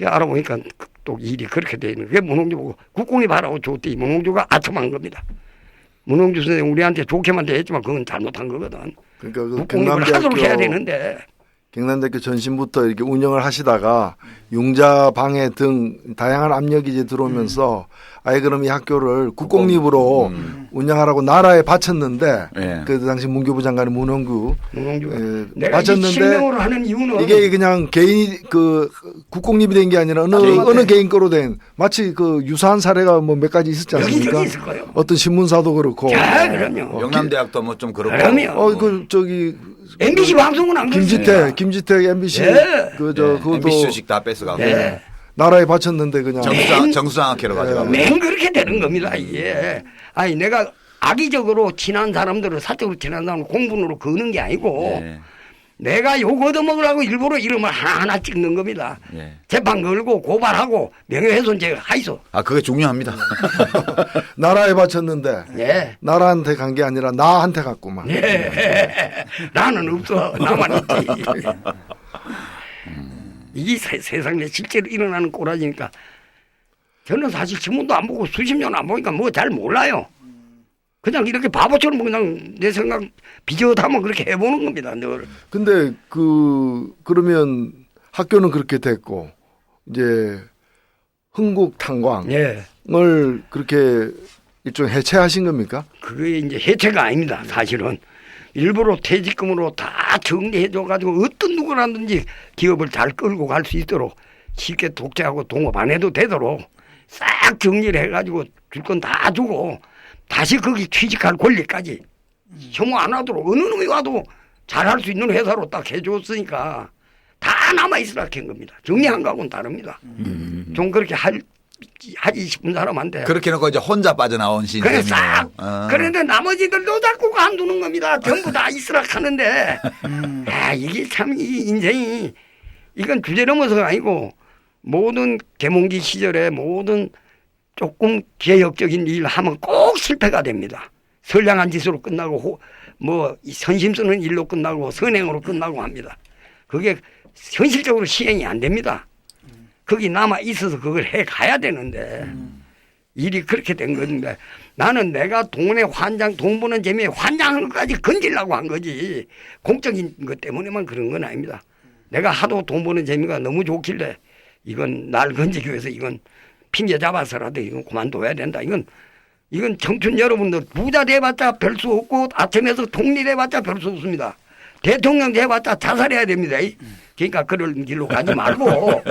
알아보니까 또 일이 그렇게 돼 있는 게 문홍주 보고 국공립 하라고 줬더니 문홍주가 아첨한 겁니다. 문홍주 선생님 우리한테 좋게만 대했지만 그건 잘못한 거거든. 그러니까 그 국공립을 하도록 해야 되는데. 경남대학교 전신부터 이렇게 운영을 하시다가 융자 방해 등 다양한 압력이 이제 들어오면서 아예 그럼 이 학교를 국공립으로 운영하라고 나라에 바쳤는데 그 당시 문교부 장관의 문홍규가 내가 바쳤는데 실명으로 하는 이유는 이게 그냥 개인이 그 국공립이 된 게 아니라 어느 개인 거로 된 마치 그 유사한 사례가 뭐 몇 가지 있었지 않습니까? 여기저기 있을 거예요. 어떤 신문사도 그렇고. 그럼요. 영남대학도 뭐 좀 그렇고. 그럼요. 그 저기 MBC 방송은 안 그렇습니다. 김지택 MBC 그것도 MBC 주식 다 뺏어가고. 나라에 바쳤는데 그냥 정수장학회로 가져가고. 맨 그렇게 되는 겁니다. 이게 아니 내가 악의적으로 친한 사람들을 사적으로 친한 사람을 공분으로 거는 게 아니고 내가 욕 얻어먹으라고 일부러 이름을 하나하나 찍는 겁니다. 재판 걸고 고발하고 명예훼손죄가 하이소. 아 그게 중요합니다. 나라에 바쳤는데 나라한테 간 게 아니라 나한테 갔구만. 나는 없어. 나만 있지. 이 세상에 실제로 일어나는 꼬라지니까 저는 사실 신문도 안 보고 수십 년 안 보니까 뭐 잘 몰라요. 그냥 이렇게 바보처럼 그냥 내 생각 비젓하면 그렇게 해보는 겁니다. 늘. 근데 그러면 학교는 그렇게 됐고 이제 흥국 탄광을 그렇게 일종 해체하신 겁니까? 그게 이제 해체가 아닙니다. 사실은. 일부러 퇴직금으로 다 정리해줘가지고 어떤 누구라든지 기업을 잘 끌고 갈 수 있도록 쉽게 독재하고 동업 안 해도 되도록 싹 정리를 해가지고 줄 건 다 주고 다시 거기 취직할 권리까지 혐오 안 하도록 어느 놈이 와도 잘할 수 있는 회사로 딱 해줬으니까 다 남아있으라 한 겁니다. 정리한 거하고는 다릅니다. 좀 그렇게 하기 싶은 사람한테 그렇게 놓고 이제 혼자 빠져나온 그래 신세네요. 싹. 그런데 나머지들도 자꾸 간두는 겁니다. 전부 다 있으라 하는데 이게 참 이 인생이 이건 주제 넘어서가 아니고 모든 계몽기 시절에 모든 조금 개혁적인 일 하면 꼭 실패가 됩니다. 선량한 짓으로 끝나고 뭐 선심 쓰는 일로 끝나고 선행으로 끝나고 합니다. 그게 현실적으로 시행이 안 됩니다. 거기 남아 있어서 그걸 해 가야 되는데 일이 그렇게 된 건데 나는 내가 돈에 돈 버는 재미에 환장하는 것까지 건지려고 한 거지 공적인 것 때문에만 그런 건 아닙니다. 내가 하도 돈 버는 재미가 너무 좋길래 이건 날 건지기 위해서 이건 핑계 잡아서라도 이건 그만둬야 된다. 이건 청춘 여러분들 부자 돼봤자 별 수 없고 아침에서 통일해봤자 별 수 없습니다. 대통령 돼봤자 자살해야 됩니다. 그러니까 그런 길로 가지 말고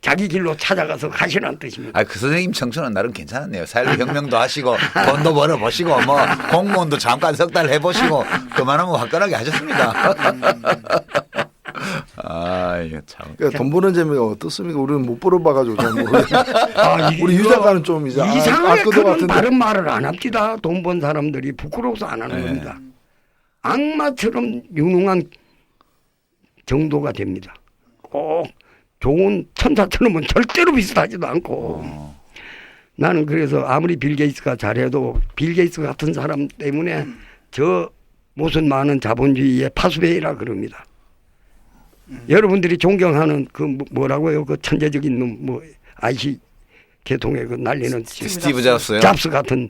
자기 길로 찾아가서 가시라는 뜻입니다. 아, 그 선생님 청춘은 나름 괜찮았네요. 사회적 혁명도 하시고 돈도 벌어보시고 뭐 공무원도 잠깐 석 달 해보시고 그만하면 화끈하게 하셨습니다. 아, 이거 참. 그러니까 돈 버는 재미가 어떻습니까? 우리는 못 벌어봐가지고 잘 모르겠어요. 아, 우리 유 작가는 좀 이제 이상하게 것 그런 같은데. 바른 말을 안 합니다. 돈 번 사람들이 부끄러워서 안 하는 겁니다. 악마처럼 유능한 정도가 됩니다. 꼭 좋은 천사처럼은 절대로 비슷하지도 않고 나는 그래서 아무리 빌 게이츠가 잘해도 빌 게이츠 같은 사람 때문에 저 무슨 많은 자본주의의 파수배이라 그럽니다. 여러분들이 존경하는 그 뭐라고요? 그 천재적인 놈 뭐 IC 개통에 그 날리는 스티브 잡스요? 잡스 같은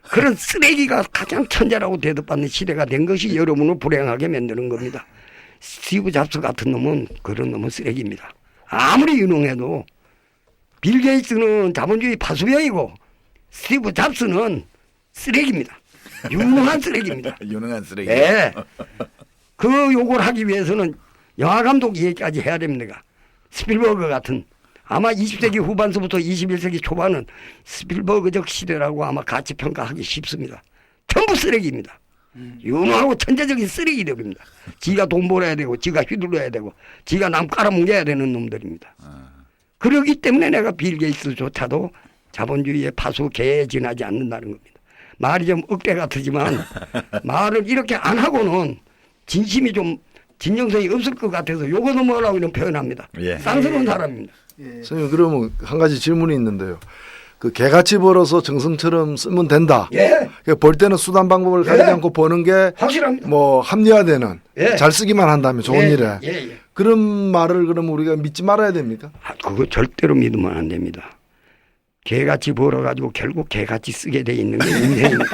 그런 쓰레기가 가장 천재라고 대접받는 시대가 된 것이 여러분을 불행하게 만드는 겁니다. 스티브 잡스 같은 놈은 그런 놈은 쓰레기입니다. 아무리 유능해도 빌 게이츠는 자본주의 파수병이고 스티브 잡스는 쓰레기입니다. 유능한 쓰레기입니다. 유능한 쓰레기. 네. 그 요걸 하기 위해서는 영화감독 얘기까지 해야 됩니다. 스필버그 같은 아마 20세기 후반서부터 21세기 초반은 스필버그적 시대라고 아마 가치 평가하기 쉽습니다. 전부 쓰레기입니다. 유능하고 천재적인 쓰레기들입니다. 지가 돈 벌어야 되고 지가 휘둘러야 되고 지가 남 깔아뭉개야 되는 놈들입니다. 그러기 때문에 내가 빌 게이츠조차도 자본주의의 파수 개에 지나지 않는다는 겁니다. 말이 좀 억대 같으지만 말을 이렇게 안 하고는 진심이 좀 진정성이 없을 것 같아서 요거는 뭐라고 이런 표현합니다. 예. 쌍스러운 사람입니다. 선생님 그러면 한 가지 질문이 있는데요. 그 개같이 벌어서 정성처럼 쓰면 된다. 예. 벌 때는 수단 방법을 가리지 않고 버는 게 확실합니다. 뭐 합리화되는 예. 잘 쓰기만 한다면 좋은 예, 일에 예. 그런 말을 그럼 우리가 믿지 말아야 됩니까? 그거 절대로 믿으면 안 됩니다. 개같이 벌어가지고 결국 개같이 쓰게 돼 있는 게 인생입니다.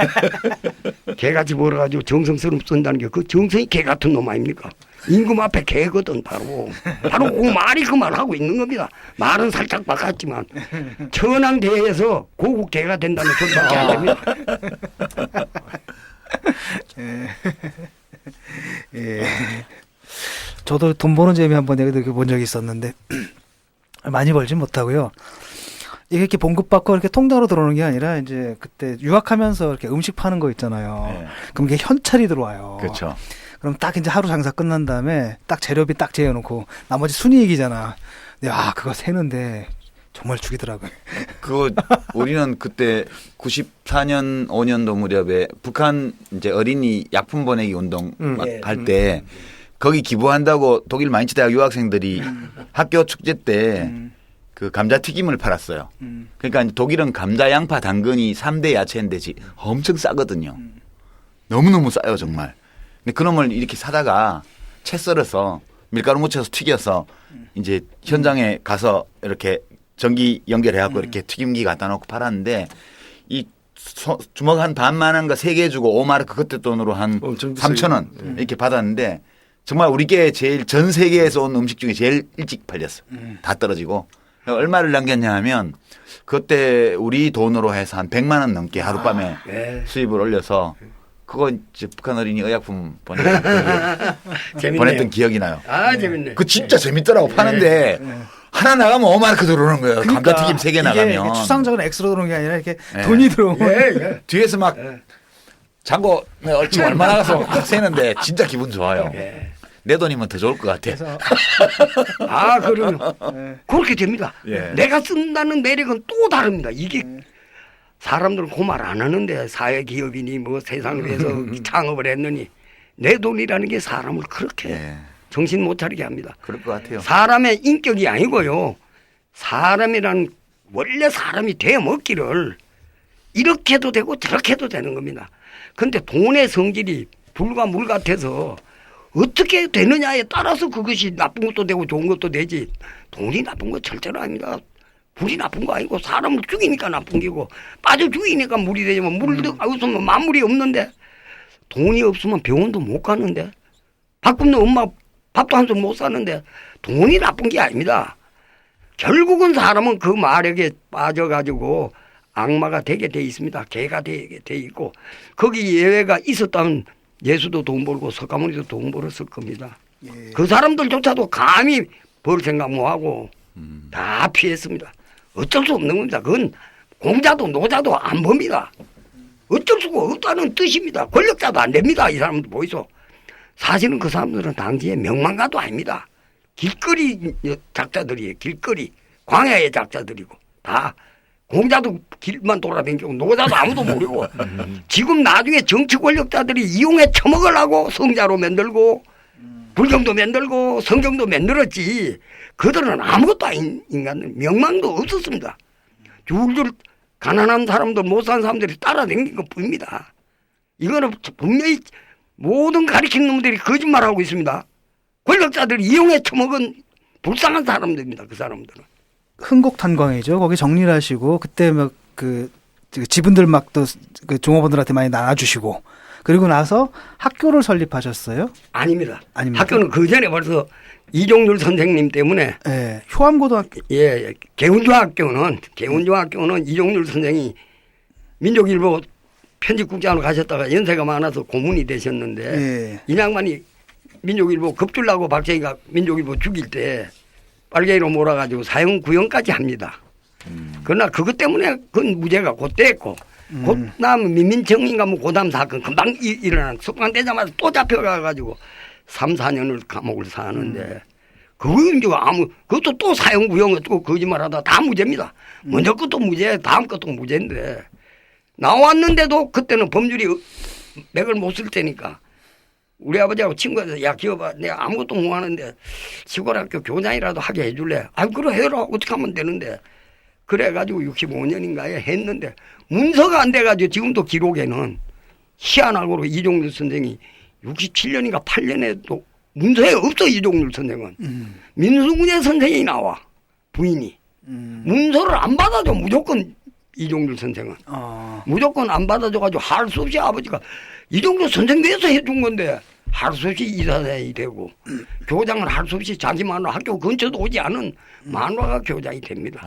개같이 벌어가지고 정성스러움 쓴다는 게 그 정성이 개 같은 놈 아닙니까? 임금 앞에 개거든 바로 그 말이 그 말하고 있는 겁니다. 말은 살짝 바꿨지만 천황대에서 고국 개가 된다는 소리밖에 안 됩니다. 예. 저도 돈 버는 재미 한번 내가 느껴본 적이 있었는데 많이 벌진 못하고요. 이게 이렇게 봉급받고 이렇게 통장으로 들어오는 게 아니라 이제 그때 유학하면서 이렇게 음식 파는 거 있잖아요. 네. 그럼 이게 현찰이 들어와요. 그렇죠. 그럼 딱 이제 하루 장사 끝난 다음에 딱 재료비 딱 재워놓고 나머지 순이익이잖아. 근데 그거 세는데 정말 죽이더라고요. 그거 우리는 그때 94년 5년도 무렵에 북한 이제 어린이 약품 보내기 운동 할 때 거기 기부한다고 독일 마인츠 대학 유학생들이 학교 축제 때 그 감자튀김을 팔았어요. 그러니까 이제 독일은 감자, 양파, 당근이 3대 야채인데 엄청 싸거든요. 너무너무 싸요 정말. 근데 그놈을 이렇게 사다가 채 썰어서 밀가루 묻혀서 튀겨서 이제 현장에 가서 이렇게 전기 연결해갖고 이렇게 튀김기 갖다 놓고 팔았는데 이 주먹 한 반만한 거 3개 주고 5마르크 그때 돈으로 한 3,000원 이렇게 받았는데 정말 우리께 제일 전 세계에서 온 음식 중에 제일 일찍 팔렸어. 다 떨어지고. 얼마를 남겼냐 하면 그때 우리 돈으로 해서 한 100만 원 넘게 하룻밤에 수입을 올려서 그거 이제 북한 어린이 의약품 보냈던 기억이 나요. 아 재밌네. 그 진짜 재밌더라고 파는데 하나 나가면 5마르크 들어오는 거예요. 감자튀김 3개 나가면. 이게 추상적인 액수로 들어오는 게 아니라 이렇게 돈이 들어오면 뒤에서 막 잔고 얼추 얼마 나가서 막 세는데 진짜 기분 좋아요. 내 돈이면 더 좋을 것 같아. 그러면 그렇게 됩니다. 내가 쓴다는 매력은 또 다릅니다. 이게 사람들은 그 말 안 하는데 사회기업이니 뭐 세상을 위해서 창업을 했느니 내 돈이라는 게 사람을 그렇게 정신 못 차리게 합니다. 그럴 것 같아요. 사람의 인격이 아니고요. 사람이란 원래 사람이 되어먹기를 이렇게 해도 되고 저렇게 해도 되는 겁니다. 그런데 돈의 성질이 불과 물 같아서 어떻게 되느냐에 따라서 그것이 나쁜 것도 되고 좋은 것도 되지 돈이 나쁜 건 절대로 아닙니다. 불이 나쁜 거 아니고 사람을 죽이니까 나쁜 게고 빠져 죽이니까 물이 되지만 물도 없으면 만물이 없는데 돈이 없으면 병원도 못 가는데 밥 굶는 엄마 밥도 한 술 못 사는데 돈이 나쁜 게 아닙니다. 결국은 사람은 그 마력에 빠져가지고 악마가 되게 돼 있습니다. 개가 되게 돼 있고 거기 예외가 있었다면 예수도 돈 벌고 석가모니도 돈 벌었을 겁니다. 그 사람들조차도 감히 벌 생각 못하고 다 피했습니다. 어쩔 수 없는 겁니다. 그건 공자도 노자도 안 봅니다. 어쩔 수가 없다는 뜻입니다. 권력자도 안 됩니다. 이 사람들 보이소. 사실은 그 사람들은 당시에 명망가도 아닙니다. 길거리 작자들이에요. 길거리 광야의 작자들이고 다 공자도 길만 돌아다니고 노자도 아무도 모르고 지금 나중에 정치 권력자들이 이용해 처먹으려고 성자로 만들고 불경도 만들고 성경도 만들었지 그들은 아무것도 아닌 인간들 명망도 없었습니다. 줄줄 가난한 사람들 못 사는 사람들이 따라다니는 것뿐입니다. 이거는 분명히 모든 가리킨 놈들이 거짓말하고 있습니다. 권력자들이 이용해 처먹은 불쌍한 사람들입니다. 그 사람들은. 흥곡탄광이죠. 거기 정리를 하시고 그때 막 그 지분들 막 또 그 종업원들한테 많이 나눠주시고 그리고 나서 학교를 설립하셨어요? 아닙니다. 아닙니까? 학교는 그 전에 벌써 이종률 선생님 때문에 예, 효암고등학교. 예, 개운중학교는 이종률 선생이 민족일보 편집국장으로 가셨다가 연세가 많아서 고문이 되셨는데 예. 이 양반이 민족일보 급줄라고 박정희가 민족일보 죽일 때 빨갱이로 몰아가지고 사형 구형까지 합니다. 그러나 그것 때문에 그건 무죄가 곧 됐고 곧다음 민민청인가 뭐 고담 사건 금방 일어난 석방되자마자 또 잡혀가가지고 3, 4년을 감옥을 사는데 그거 이제 그것도 또 사형 구형 어쩌고 거짓말하다 다 무죄입니다. 먼저 것도 무죄, 다음 것도 무죄인데 나왔는데도 그때는 법률이 맥을 못 쓸 때니까 우리 아버지하고 친구한테 야 기어봐 내가 아무것도 못하는데 시골학교 교장이라도 하게 해줄래? 아 그래 해라 어떻게 하면 되는데 그래가지고 65년인가에 했는데 문서가 안 돼가지고 지금도 기록에는 희한하고로 이종률 선생이 67년인가 8년에도 문서에 없어 이종률 선생은 민수문예 선생이 나와 부인이 문서를 안 받아줘 무조건 이종률 선생은 무조건 안 받아줘가지고 할 수 없이 아버지가 이종률 선생 위해서 해준 건데 할 수 없이 이사장이 되고 교장을 할 수 없이 자기 마누라 학교 근처도 오지 않은 마누라가 교장이 됩니다.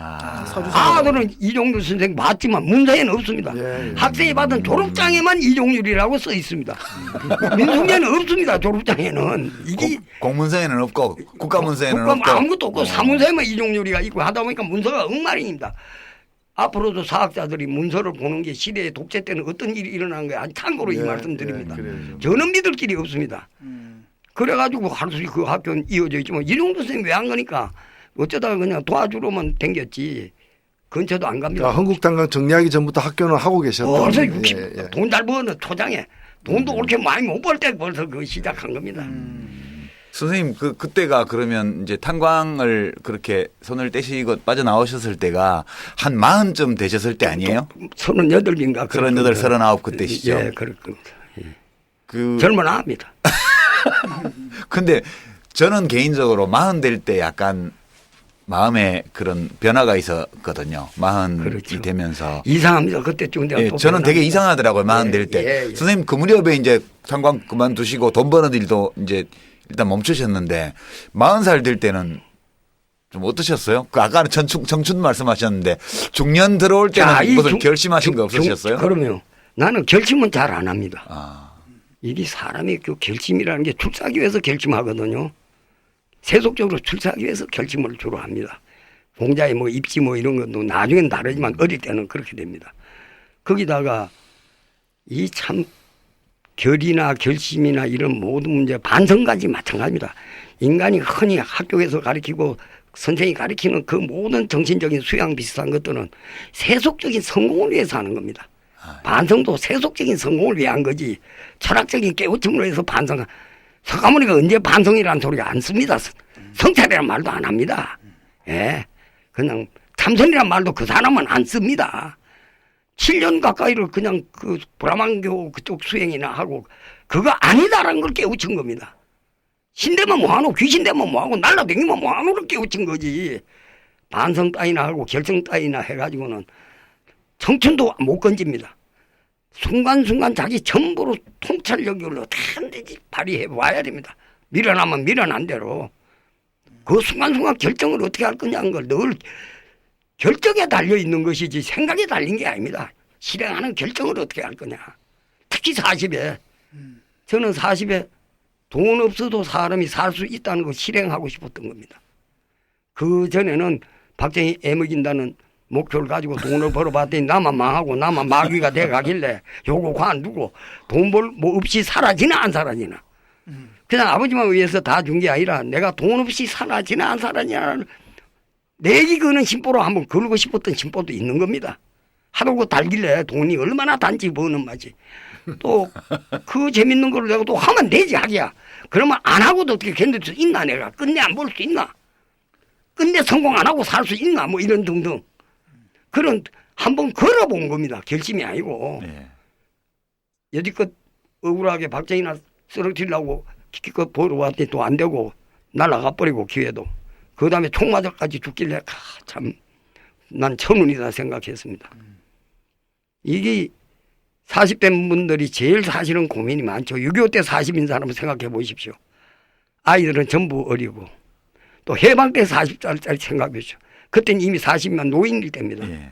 아들은 이종률 선생 맞지만 문서에는 없습니다. 예. 학생이 받은 졸업장에만 이종률이라고 써 있습니다. 민속에는 없습니다. 졸업장에는 이게 공문서에는 없고 국가문서에는 없고 아무것도 없고 사문서에만 이종률이가 있고 하다 보니까 문서가 엉망입니다. 앞으로도 사학자들이 문서를 보는 게 시대의 독재 때는 어떤 일이 일어나는 거야. 참고로 이 말씀 드립니다. 저는 믿을 길이 없습니다. 그래가지고 할 수 있이 그 학교는 이어져 있지만 이종도 선생님 왜 안 가니까 어쩌다가 그냥 도와주러만 댕겼지 근처도 안 갑니다. 흥국탄광 정리하기 전부터 학교는 하고 계셨던. 벌써 60, 돈 잘 버는 초장에 돈도 그렇게 많이 못 벌 때 벌써 그 시작한 겁니다. 선생님 그때가 그러면 이제 탄광을 그렇게 손을 떼시고 빠져나오셨을 때가 한 40쯤 되셨을 때 아니에요? 38인가 38, 39 그때시죠. 예, 그럴 겁니다. 예. 그 젊어나 합니다. 근데 저는 개인적으로 40 될 때 약간 마음에 그런 변화가 있었거든요. 40이 그렇죠. 되면서. 이상합니다. 그때쯤 내가 예, 또 저는 되게 변합니다. 이상하더라고요. 40 될 때. 예, 예. 선생님 그 무렵에 이제 탄광 그만두시고 돈 버는 일도 이제 일단 멈추셨는데 40살 될 때는 좀 어떠셨어요? 그 아까는 청춘 말씀하셨는데 중년 들어올 때는 자, 무슨 결심하신 거 없으셨어요? 그러면 나는 결심은 잘 안 합니다. 아, 이게 사람이 그 결심이라는 게 출세하기 위해서 결심하거든요. 세속적으로 출세하기 위해서 결심을 주로 합니다. 공자의 뭐 입지 뭐 이런 것도 나중엔 다르지만 어릴 때는 그렇게 됩니다. 거기다가 이 참 결이나 결심이나 이런 모든 문제 반성까지 마찬가지입니다. 인간이 흔히 학교에서 가르치고 선생이 가르치는 그 모든 정신적인 수양 비슷한 것들은 세속적인 성공을 위해서 하는 겁니다. 반성도 세속적인 성공을 위한 거지 철학적인 깨우침을 위해서 반성. 석가모니가 언제 반성이라는 소리가 안 씁니다. 성찰이라는 말도 안 합니다. 예, 그냥 참선이라는 말도 그 사람은 안 씁니다. 7년 가까이를 그냥 그 브라만교 그쪽 수행이나 하고 그거 아니다라는 걸 깨우친 겁니다. 신되면 뭐하노 귀신 되면 뭐하고 날라다니면 뭐하노를 깨우친 거지. 반성 따위나 하고 결정 따위나 해가지고는 청춘도 못 건집니다. 순간순간 자기 전부로 통찰력을 어떻게든지 발휘해 와야 됩니다. 밀어나면 밀어난 대로 그 순간순간 결정을 어떻게 할 거냐는 걸 늘 결정에 달려 있는 것이지 생각에 달린 게 아닙니다. 실행하는 결정을 어떻게 할 거냐. 특히 40에 저는 40에 돈 없어도 사람이 살 수 있다는 거 실행하고 싶었던 겁니다. 그 전에는 박정희 애먹인다는 목표를 가지고 돈을 벌어봤더니 나만 망하고 나만 마귀가 돼가길래 요거 관두고 돈 벌 뭐 없이 사라지나 안 사라지나. 그냥 아버지만 위해서 다 준 게 아니라 내가 돈 없이 사라지나 안 사라지나 내기 거는 심보로 한번 걸고 싶었던 심보도 있는 겁니다. 하도 그 달길래 돈이 얼마나 단지 버는 맛이. 또 그 재밌는 걸 내가 또 하면 되지 하기야. 그러면 안 하고도 어떻게 견딜 수 있나 내가. 끝내 안 볼 수 있나. 끝내 성공 안 하고 살 수 있나 뭐 이런 등등. 그런 한번 걸어본 겁니다. 결심이 아니고. 네. 여지껏 억울하게 박정희나 쓰러뜨리려고 기껏 보러 왔더니 또 안 되고 날아가 버리고 기회도. 그 다음에 총 맞아까지 죽길래 참 난 천운이다 생각했습니다. 이게 40대 분들이 제일 사실은 고민이 많죠. 6.25 때 40인 사람을 생각해 보십시오. 아이들은 전부 어리고 또 해방 때 40살짜리 생각해 보십시오. 그때는 이미 40만 노인일 때입니다. 예.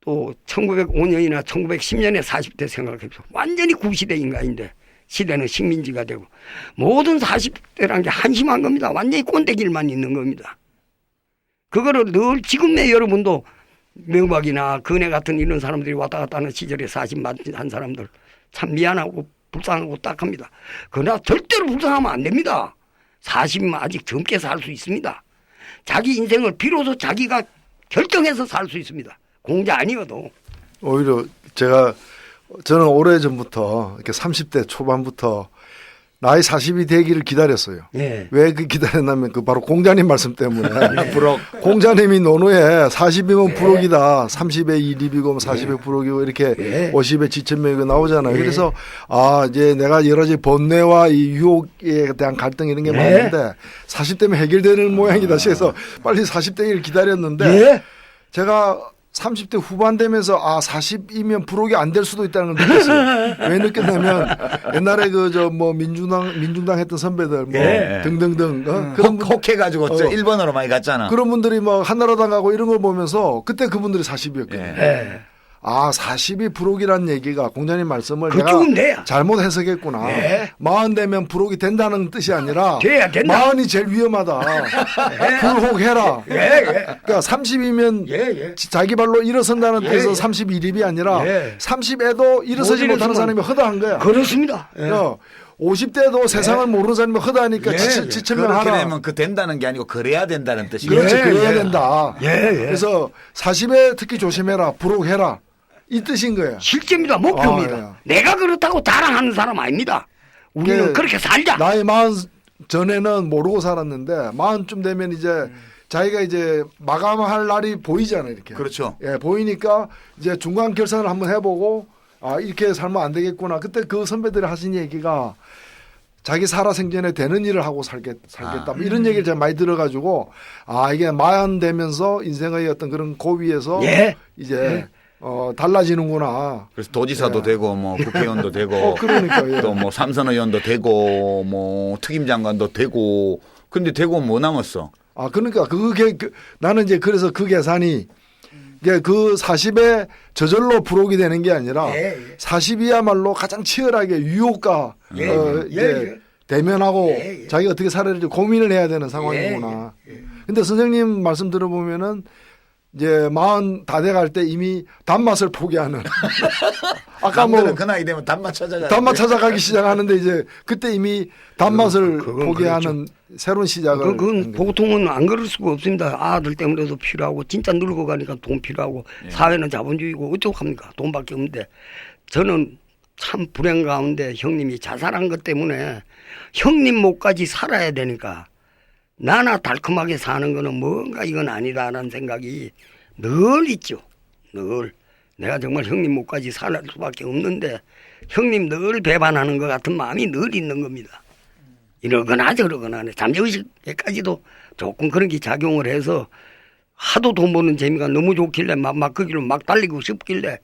또 1905년이나 1910년에 40대 생각해 보십시오. 완전히 구시대 인간인데 시대는 식민지가 되고 모든 40대라는 게 한심한 겁니다. 완전히 꼰대길만 있는 겁니다. 그거를 늘 지금의 여러분도 명박이나 근혜 같은 이런 사람들이 왔다 갔다 하는 시절에 40한 사람들 참 미안하고 불쌍하고 딱합니다. 그러나 절대로 불쌍하면 안 됩니다. 40은 아직 젊게 살 수 있습니다. 자기 인생을 비로소 자기가 결정해서 살 수 있습니다. 공자 아니어도. 오히려 저는 오래전부터 이렇게 30대 초반부터 나이 40이 되기를 기다렸어요. 예. 왜 그 기다렸냐면 그 바로 공자님 말씀 때문에. 부록. 공자님이 논어에 40이면 부록이다. 30에 2립이고 40에 부록이고 이렇게 50에 지천명이고 나오잖아요. 그래서 이제 내가 여러 가지 번뇌와 이 유혹에 대한 갈등 이런 게 많은데 40대면 해결되는 모양이다. 그래서 빨리 40대를 기다렸는데 제가 30대 후반 되면서 40이면 부록이 안 될 수도 있다는 걸 느꼈어요. 왜 느꼈냐면 옛날에 민중당 했던 선배들 등등등 그런 혹해가지고 1번으로 많이 갔잖아. 그런 분들이 한나라당 가고 이런 걸 보면서 그때 그분들이 40이었거든요. 40이 부록이라는 얘기가 공자님 말씀을 내가 잘못 해석했구나. 40 되면 부록이 된다는 뜻이 아니라 돼야 된다. 40이 제일 위험하다. 불혹해라. 그러니까 30이면 자기 발로 일어선다는 뜻에서 31입이 아니라 30에도 일어서지 못하는 사람이 허다한 거야. 그렇습니다. 50대도 세상을 모르는 사람이 허다하니까 지천명하라. 그렇게 되면 그 된다는 게 아니고 그래야 된다는 뜻이죠. 그렇지. 그래야 된다. 그래서 40에 특히 조심해라. 불혹해라. 이 뜻인 거예요. 실제입니다. 목표입니다. 내가 그렇다고 자랑하는 사람 아닙니다. 우리는 그렇게 살자. 나이 40 전에는 모르고 살았는데 40쯤 되면 이제 자기가 이제 마감할 날이 보이잖아요. 이렇게. 그렇죠. 보이니까 이제 중간 결산을 한번 해보고 이렇게 살면 안 되겠구나. 그때 그 선배들이 하신 얘기가 자기 살아생전에 되는 일을 하고 살겠다. 뭐 이런 얘기를 제가 많이 들어가지고 이게 40 되면서 인생의 어떤 그런 고비에서 이제 달라지는구나. 그래서 도지사도 되고 뭐 국회의원도 되고 그러니까 또 뭐 삼선의원도 되고 뭐 특임장관도 되고 근데 되고 뭐 남았어? 그러니까 나는 이제 그래서 그 계산이 그 40에 저절로 부록이 되는 게 아니라 40이야말로 가장 치열하게 유혹과 대면하고 자기가 어떻게 살아야 될지 고민을 해야 되는 상황이구나. 근데 선생님 말씀 들어보면은 이제 40 다 돼갈 때 이미 단맛을 포기하는. 아까 그 나이 되면 단맛 찾아가기 시작하는데 이제 그때 이미 단맛을 포기하는 그렇죠. 새로운 시작을. 그건 보통은 안 그럴 수가 없습니다. 아들 때문에도 필요하고 진짜 늙어가니까 돈 필요하고 사회는 자본주의고 어떡합니까? 돈밖에 없는데 저는 참 불행 가운데 형님이 자살한 것 때문에 형님 목까지 살아야 되니까 나나 달콤하게 사는 거는 뭔가 이건 아니다라는 생각이 늘 있죠. 늘. 내가 정말 형님 목까지 살 수밖에 없는데 형님 늘 배반하는 것 같은 마음이 늘 있는 겁니다. 이러거나 저러거나 잠재의식에까지도 조금 그런 게 작용을 해서 하도 돈 버는 재미가 너무 좋길래 막 그 길로 막 달리고 싶길래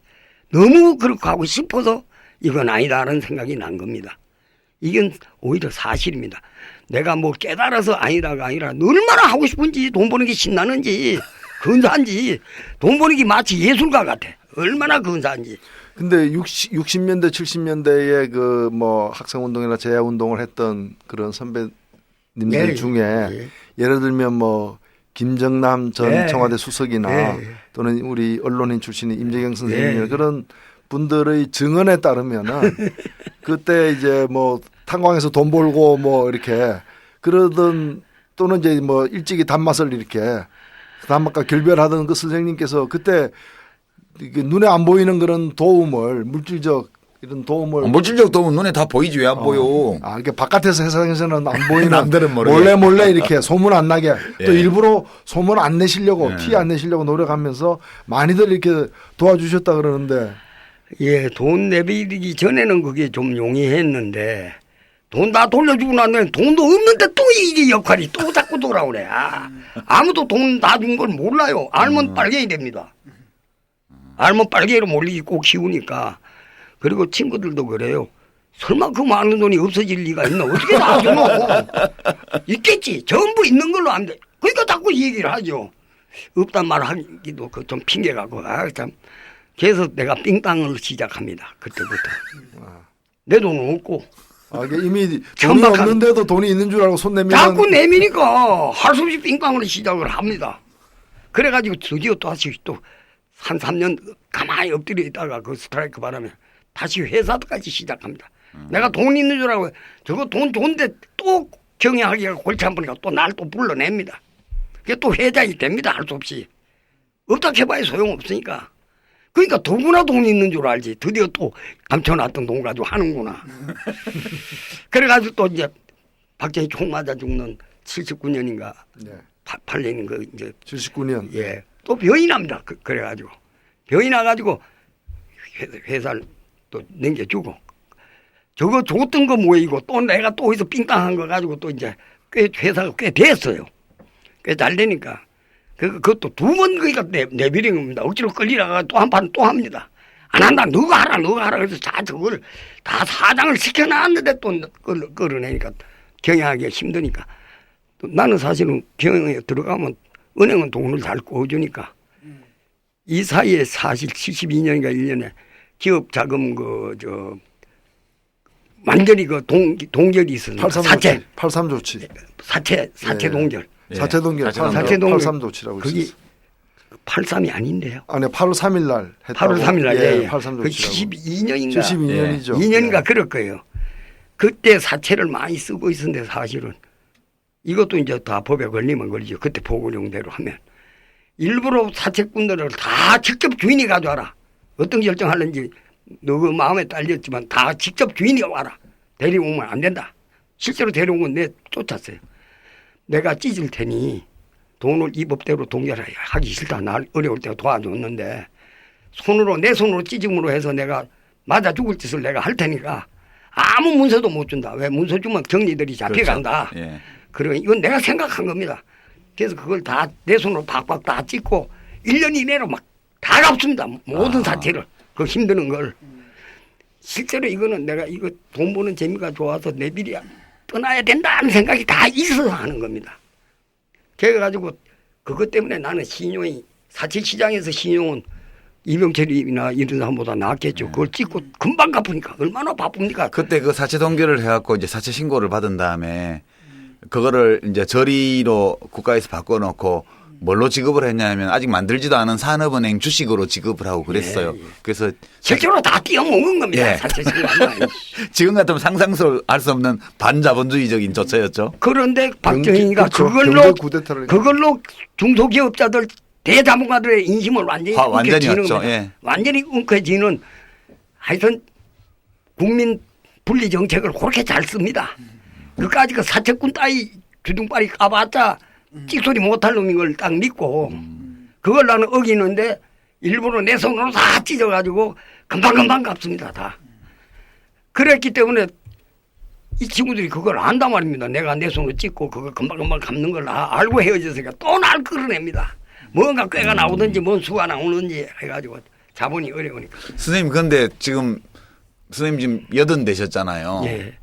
너무 그렇게 하고 싶어서 이건 아니다라는 생각이 난 겁니다. 이건 오히려 사실입니다. 내가 뭐 깨달아서 아니라가 아니라 얼마나 하고 싶은지 돈 버는 게 신나는지 근사한지 돈 버는 게 마치 예술가 같아. 얼마나 근사한지. 근데 60년대 70년대에 그 뭐 학생운동이나 제야운동을 했던 그런 선배님들 예, 중에 예. 예를 들면 뭐 김정남 전 예. 청와대 수석이나 예. 또는 우리 언론인 출신의 임재경 선생님 예. 그런 분들의 증언에 따르면은 그때 이제 뭐 탄광에서 돈 벌고 뭐 이렇게 그러던 또는 이제 뭐 일찍이 단맛을 이렇게 단맛과 결별하던 그 선생님께서 그때 이게 눈에 안 보이는 그런 도움을 물질적 이런 도움을 물질적 도움은 눈에 다 보이지 왜 안 보여? 아, 이게 바깥에서 세상에서는 안 보이는 남들은 모르게. 몰래 이렇게 소문 안 나게 또 예. 일부러 소문 안 내시려고 예. 티 안 내시려고 노력하면서 많이들 이렇게 도와주셨다 그러는데 예, 돈 내비리기 전에는 그게 좀 용이했는데 돈 다 돌려주고 나면 돈도 없는데 또 이게 역할이 또 자꾸 돌아오네. 아무도 돈 다 준 걸 몰라요. 알면 빨갱이 됩니다. 알면 빨갱이로 몰리기 꼭 쉬우니까. 그리고 친구들도 그래요. 설마 그 많은 돈이 없어질 리가 있나? 어떻게 다 주노? 있겠지. 전부 있는 걸로 안 돼. 그러니까 자꾸 이 얘기를 하죠. 없단 말 하기도 그 좀 핑계가고. 아, 참. 그래서 내가 삥땅을 시작합니다. 그때부터. 내 돈은 없고. 아, 이게 이미 돈이 천박한- 없는데도 돈이 있는 줄 알고 손 내면 자꾸 내미니까 할 수 없이 삥땅으로 시작을 합니다. 그래가지고 드디어 또 다시 또 한 3년 가만히 엎드려 있다가 그 스트라이크 바람에 다시 회사까지 시작합니다. 내가 돈 있는 줄 알고 저거 돈 좋은데 또 경영하기가 골치 아프니까 또 날 또 불러냅니다. 그게 또 회장이 됩니다. 할 수 없이. 없다 해봐야 소용없으니까. 그러니까 더구나 돈 있는 줄 알지. 드디어 또 감춰놨던 돈 가지고 하는구나. 그래가지고 또 이제 박정희 총 맞아 죽는 79년인가 네. 8년인 그 이제 79년. 예. 또 병이 납니다. 그래가지고 병이 나가지고 회사를 또 넘겨주고 저거 줬던 거 모이고 또 내가 또 어디서 삥땅한 거 가지고 또 이제 꽤 회사가 꽤 됐어요. 꽤 잘 되니까 그것도 두 번 그러니까 내비린 겁니다. 억지로 끌리다가 또 한 판 또 합니다. 안 한다. 너가 하라. 그래서 다 저걸 다 사장을 시켜놨는데 또 끌어내니까 경영하기가 힘드니까. 또 나는 사실은 경영에 들어가면 은행은 돈을 잘 꿔주니까 이 사이에 사실 72년인가 1년에 기업 자금 완전히 그 동결이 있었는데 사채 83 조치. 사채 예. 동결. 사채 동결. 사채 동결. 83 조치라고 그게 있었어요. 83이 아닌데요. 아니 8월 3일 날 했다고. 8월 3일 날 예, 예. 83 그 조치라고. 72년인가 72년이죠. 2년인가 그럴 거예요. 그때 사채를 많이 쓰고 있었는데 사실은 이것도 이제 다 법에 걸리면 걸리죠. 그때 보고령대로 하면. 일부러 사채꾼들을 다 직접 주인이 가져와라. 어떤 결정하는지 너 그 마음에 딸렸지만 다 직접 주인이 와라. 데리고오면 안 된다. 실제로 데려온 건 내 쫓았어요. 내가 찢을 테니 돈을 이 법대로 동결하기 싫다. 날 어려울 때 도와줬는데 내 손으로 찢음으로 해서 내가 맞아 죽을 짓을 내가 할 테니까 아무 문서도 못 준다. 왜 문서 주면 경리들이 잡혀간다. 그렇죠. 예. 그래 이건 내가 생각한 겁니다. 그래서 그걸 다 내 손으로 박박 다 찍고 1년 이내로 막 다 갚습니다. 모든 사채를. 그 힘드는 걸. 실제로 이거는 내가 이거 돈 버는 재미가 좋아서 내비리 떠나야 된다는 생각이 다 있어서 하는 겁니다. 그래가지고 그것 때문에 나는 신용이 사채 시장에서 신용은 이병철이나 이런 사람보다 낫겠죠. 그걸 찍고 금방 갚으니까 얼마나 바쁩니까? 그때 그 사채 동결을 해갖고 이제 사채 신고를 받은 다음에 그거를 이제 저리로 국가에서 바꿔놓고 뭘로 지급을 했냐면 아직 만들지도 않은 산업은행 주식으로 지급을 하고 그랬어요. 예, 예. 그래서 실제로 다 띄어먹은 겁니다. 예. 사채 신고. 지금 같으면 상상을 할 수 없는 반자본주의적인 조처였죠. 그런데 박정희가 그렇죠. 그걸로 경제 쿠데타를 그걸로 중소기업자들 대자본가들의 인심을 완전히 완전히 움켜쥐는 였죠. 겁니다. 예. 완전히 움켜쥐는 하여튼 국민 분리 정책을 그렇게 잘 씁니다. 그까지 그 사채꾼 따위 주둥발이 까봤자 찍소리 못할 놈인 걸 딱 믿고 그걸 나는 어기는데 일부러 내 손으로 다 찢어가지고 금방금방 갚습니다. 다. 그랬기 때문에 이 친구들이 그걸 안단 말입니다. 내가 내 손으로 찍고 그걸 금방금방 갚는 걸 다 알고 헤어졌으니까 또 날 끌어냅니다. 뭔가 꾀가 나오든지 뭔 수가 나오는지 해가지고 자본이 어려우니까. 선생님 근데 지금 선생님 지금 80 되셨잖아요. 예.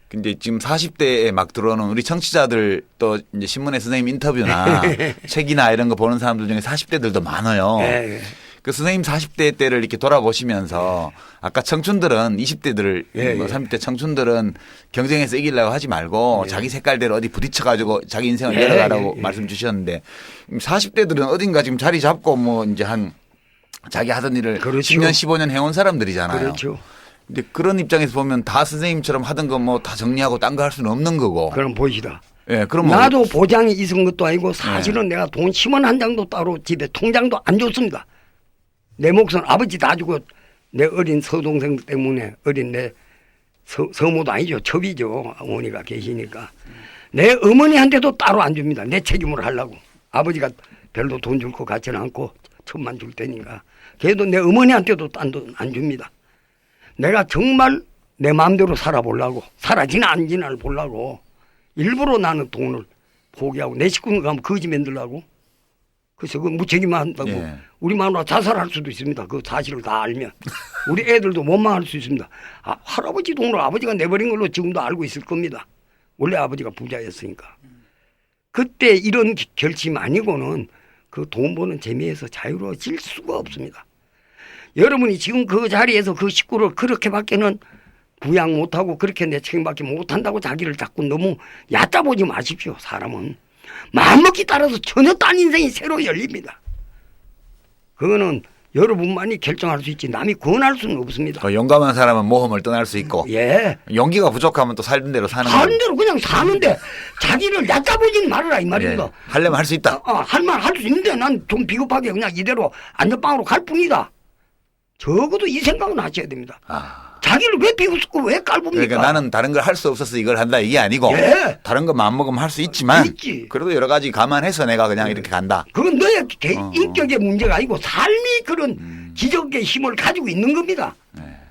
근데 지금 40대에 막 들어오는 우리 청취자들 또 이제 신문에 선생님 인터뷰나 책이나 이런 거 보는 사람들 중에 40대들도 많아요. 예. 그 선생님 40대 때를 이렇게 돌아보시면서 아까 청춘들은 20대들 예, 뭐 예. 30대 청춘들은 경쟁에서 이기려고 하지 말고 자기 색깔대로 어디 부딪혀 가지고 자기 인생을 예, 열어가라고 예, 예. 말씀 주셨는데 40대들은 어딘가 지금 자리 잡고 뭐 이제 한 자기 하던 일을 그렇죠. 10년 15년 해온 사람들이잖아요. 그렇죠. 근데 그런 입장에서 보면 다 선생님처럼 하던 거 뭐 다 정리하고 딴 거 할 수는 없는 거고. 그럼 보시다. 예, 그럼 뭐 나도 보장이 있은 것도 아니고 사실은 내가 돈 10원 한 장도 따로 집에 통장도 안 줬습니다. 내 몫은 아버지 다 주고 내 어린 서동생 때문에 어린 내 서모도 아니죠. 첩이죠. 어머니가 계시니까. 내 어머니한테도 따로 안 줍니다. 내 책임으로 하려고. 아버지가 별로 돈 줄 것 같지는 않고 천만 줄 테니까. 그래도 내 어머니한테도 딴 돈 안 줍니다. 내가 정말 내 마음대로 살아보려고 살아지나 안 지나를 보려고 일부러 나는 돈을 포기하고 내 식구는 가면 거지 만들려고 그래서 그 무책임만 한다고 예. 우리 마누라 자살할 수도 있습니다. 그 사실을 다 알면 우리 애들도 원망할 수 있습니다. 아, 할아버지 돈을 아버지가 내버린 걸로 지금도 알고 있을 겁니다. 원래 아버지가 부자였으니까. 그때 이런 결심 아니고는 그 돈 버는 재미에서 자유로워질 수가 없습니다. 여러분이 지금 그 자리에서 그 식구를 그렇게밖에는 부양 못하고 그렇게 내 책임밖에 못한다고 자기를 자꾸 너무 얕잡아보지 마십시오. 사람은 마음먹기 따라서 전혀 딴 인생이 새로 열립니다. 그거는 여러분만이 결정할 수 있지 남이 권할 수는 없습니다. 그 용감한 사람은 모험을 떠날 수 있고 예. 용기가 부족하면 또 살던 대로 사는 사는 거. 대로 그냥 사는데 자기를 얕잡아보지 말아라 이 말입니다. 예. 하려면 할 수 있다. 할 말 할 수 있는데 난 좀 비겁하게 그냥 이대로 안전방으로 갈 뿐이다. 적어도 이 생각은 하셔야 됩니다. 자기를 왜 비웃고 왜 깔봅니까? 그러니까 나는 다른 걸 할 수 없어서 이걸 한다 이게 아니고 예. 다른 거 마음먹으면 할 수 있지만 있지. 그래도 여러 가지 감안해서 내가 그냥 이렇게 간다. 그건 너의 인격의 문제가 아니고 삶이 그런 기적의 힘을 가지고 있는 겁니다.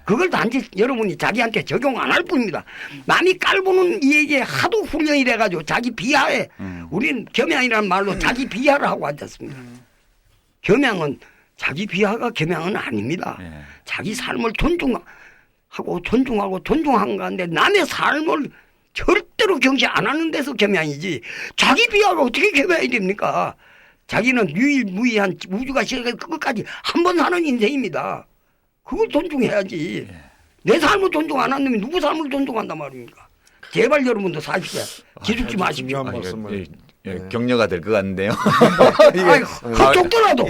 그걸 단지 여러분이 자기한테 적용 안 할 뿐입니다. 남이 깔보는 이에게 하도 훈련이 돼가지고 자기 비하에 우리는 겸양이라는 말로 자기 비하를 하고 앉았습니다. 겸양은 자기 비하가 겸양은 아닙니다. 자기 삶을 존중하고 존중한 건데 남의 삶을 절대로 경시 안 하는 데서 겸양이지 자기 비하가 어떻게 겸양이 됩니까? 자기는 유일무이한 우주가 시작해서 끝까지 한 번 사는 인생입니다. 그걸 존중해야지. 내 삶을 존중 안 하는 놈이 누구 삶을 존중한단 말입니까? 제발 여러분도 사십시오. 기죽지 마십시오. 중요한 말씀을. 격려가 될 것 같은데요. 헛속더라도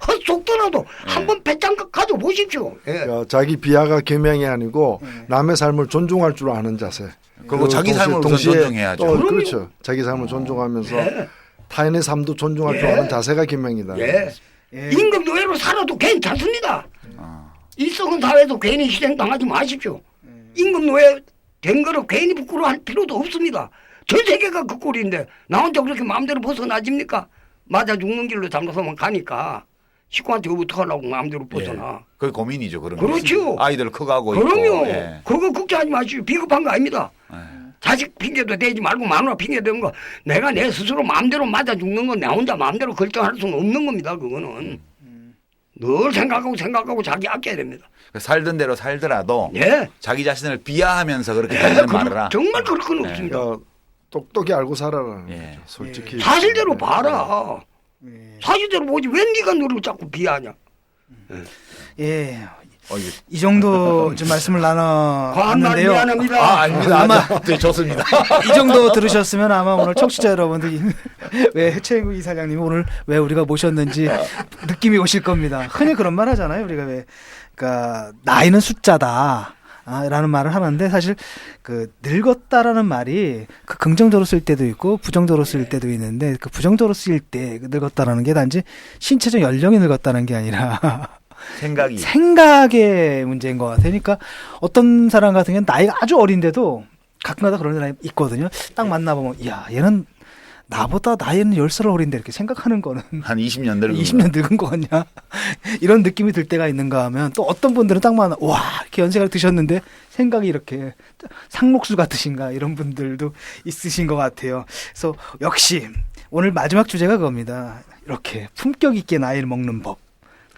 헛속더라도 한번 배짱 가져 보십시오. 그러니까 자기 비하가 겸양이 아니고 남의 삶을 존중할 줄 아는 자세. 그리고 자기 삶을 우선 존중해야죠. 또 그렇죠. 자기 삶을 존중하면서 타인의 삶도 존중할 줄 아는 자세가 겸양이다. 예. 임금 노예로 살아도 괜찮습니다. 이 썩은 사회에서 괜히 희생당하지 마십시오. 임금 노예 된 거를 괜히 부끄러워할 필요도 없습니다. 전 세계가 그 꼴인데 나 혼자 그렇게 마음대로 벗어나집니까? 맞아 죽는 길로 잘못하면 가니까 식구한테 어떡하려고 마음대로 벗어나. 그게 고민이죠. 그런 그렇죠. 거. 아이들 커가고 그럼요. 있고. 예. 그거 걱정하지 마시오. 비겁한 거 아닙니다. 자식 핑계도 대지 말고 마누라 핑계 대는 거 내가 내 스스로 마음대로 맞아 죽는 건 내 혼자 마음대로 결정할 수는 없는 겁니다. 그거는. 늘 생각하고 자기 아껴야 됩니다. 살던 대로 살더라도 예. 자기 자신을 비하하면서 그렇게 살지는 말아라. 정말 그럴 건 없습니다. 그러니까 똑똑히 알고 살아라는 예. 거죠. 솔직히. 사실대로 봐라. 사실대로 보지 왜 네가 너를 자꾸 비하냐. 예. 이게 이 정도 좀 말씀을 과한 말 나눠봤는데요. 미안합니다. 아닙니다. 아마 네, 좋습니다. 이 정도 들으셨으면 아마 오늘 청취자 여러분들이 왜 최인구 이사장님이 오늘 왜 우리가 모셨는지 느낌이 오실 겁니다. 흔히 그런 말 하잖아요. 우리가 왜 그러니까 나이는 숫자다. 라는 말을 하는데 사실 그 늙었다라는 말이 그 긍정적으로 쓸 때도 있고 부정적으로 쓸 때도 있는데 그 부정적으로 쓸 때 늙었다라는 게 단지 신체적 연령이 늙었다는 게 아니라 생각의 문제인 것 같아요. 그러니까 어떤 사람 같은 경우는 나이가 아주 어린데도 가끔가다 그런 사람이 있거든요. 딱 만나보면 이야 얘는 나보다 나이는 10살 어린데 이렇게 생각하는 거는 한 20년 늙은 20년 늙은 거 같냐 이런 느낌이 들 때가 있는가 하면 또 어떤 분들은 딱 만나 와 이렇게 연세가 드셨는데 생각이 이렇게 상록수 같으신가 이런 분들도 있으신 것 같아요. 그래서 역시 오늘 마지막 주제가 그겁니다. 이렇게 품격 있게 나이를 먹는 법.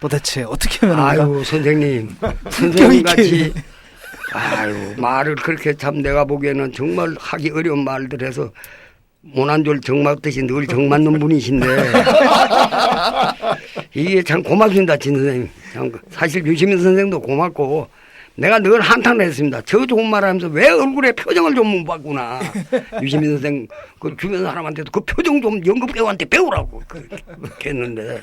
도대체 어떻게 하면 합니까? 아유 선생님, 선생님 같이 아유 말을 그렇게 참 내가 보기에는 정말 하기 어려운 말들 해서 모난졸 정맞듯이 늘 정맞는 분이신데 이게 참 고맙습니다, 진 선생님. 참 사실 유시민 선생도 고맙고 내가 늘 한탄을 했습니다. 저 좋은 말 하면서 왜 얼굴에 표정을 좀 못 봤구나. 유시민 선생 그 주변 사람한테도 그 표정 좀 연극 배우한테 배우라고 그렇게 했는데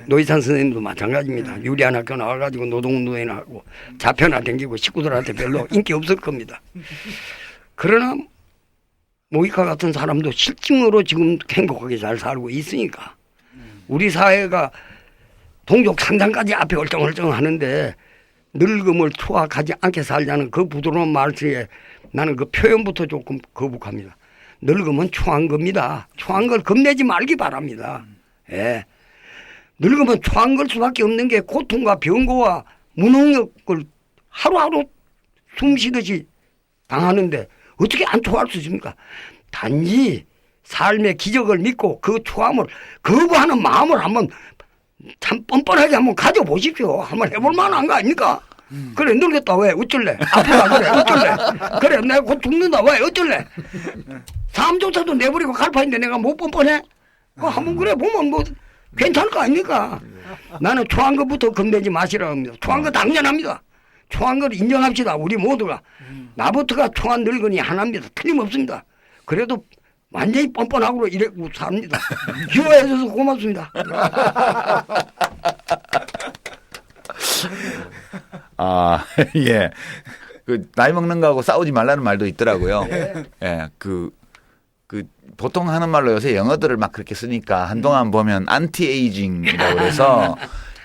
노희찬 선생님도 마찬가지입니다. 유리한 학교 나와가지고 노동운동회나 하고 자편나 댕기고 식구들한테 별로 인기 없을 겁니다. 그러나 모이카 같은 사람도 실증으로 지금 행복하게 잘 살고 있으니까 우리 사회가 동족 상장까지 앞에 얼쩡얼쩡 하는데 늙음을 투학하지 않게 살자는 그 부드러운 말투에 나는 그 표현부터 조금 거북합니다. 늙음은 초한 겁니다. 초한 걸 겁내지 말기 바랍니다. 예. 늙으면 초한 걸 수밖에 없는 게 고통과 병고와 무능력을 하루하루 숨쉬듯이 당하는데 어떻게 안 초할 수 있습니까? 단지 삶의 기적을 믿고 그 초함을 거부하는 마음을 한번 참 뻔뻔하게 한번 가져보십시오. 한번 해볼 만한 거 아닙니까? 그래 늙었다 왜 어쩔래? 아프다 그래 어쩔래? 그래 내가 곧 죽는다 왜 어쩔래? 삶조차도 내버리고 갈파인데 내가 못 뻔뻔해? 한번 그래 보면 뭐 괜찮을 거 아닙니까? 나는 초한 것부터 겁내지 마시라고 합니다. 초한 거 당연합니다. 초한 걸 인정합시다. 우리 모두가. 나부터가 초한 늙은이 하나입니다. 틀림없습니다. 그래도 완전히 뻔뻔하고 이래고 삽니다. 기호해줘서 고맙습니다. 아, 예. 그 나이 먹는 거하고 싸우지 말라는 말도 있더라고요. 예. 보통 하는 말로 요새 영어들을 막 그렇게 쓰니까 한동안 보면 안티 에이징이라고 해서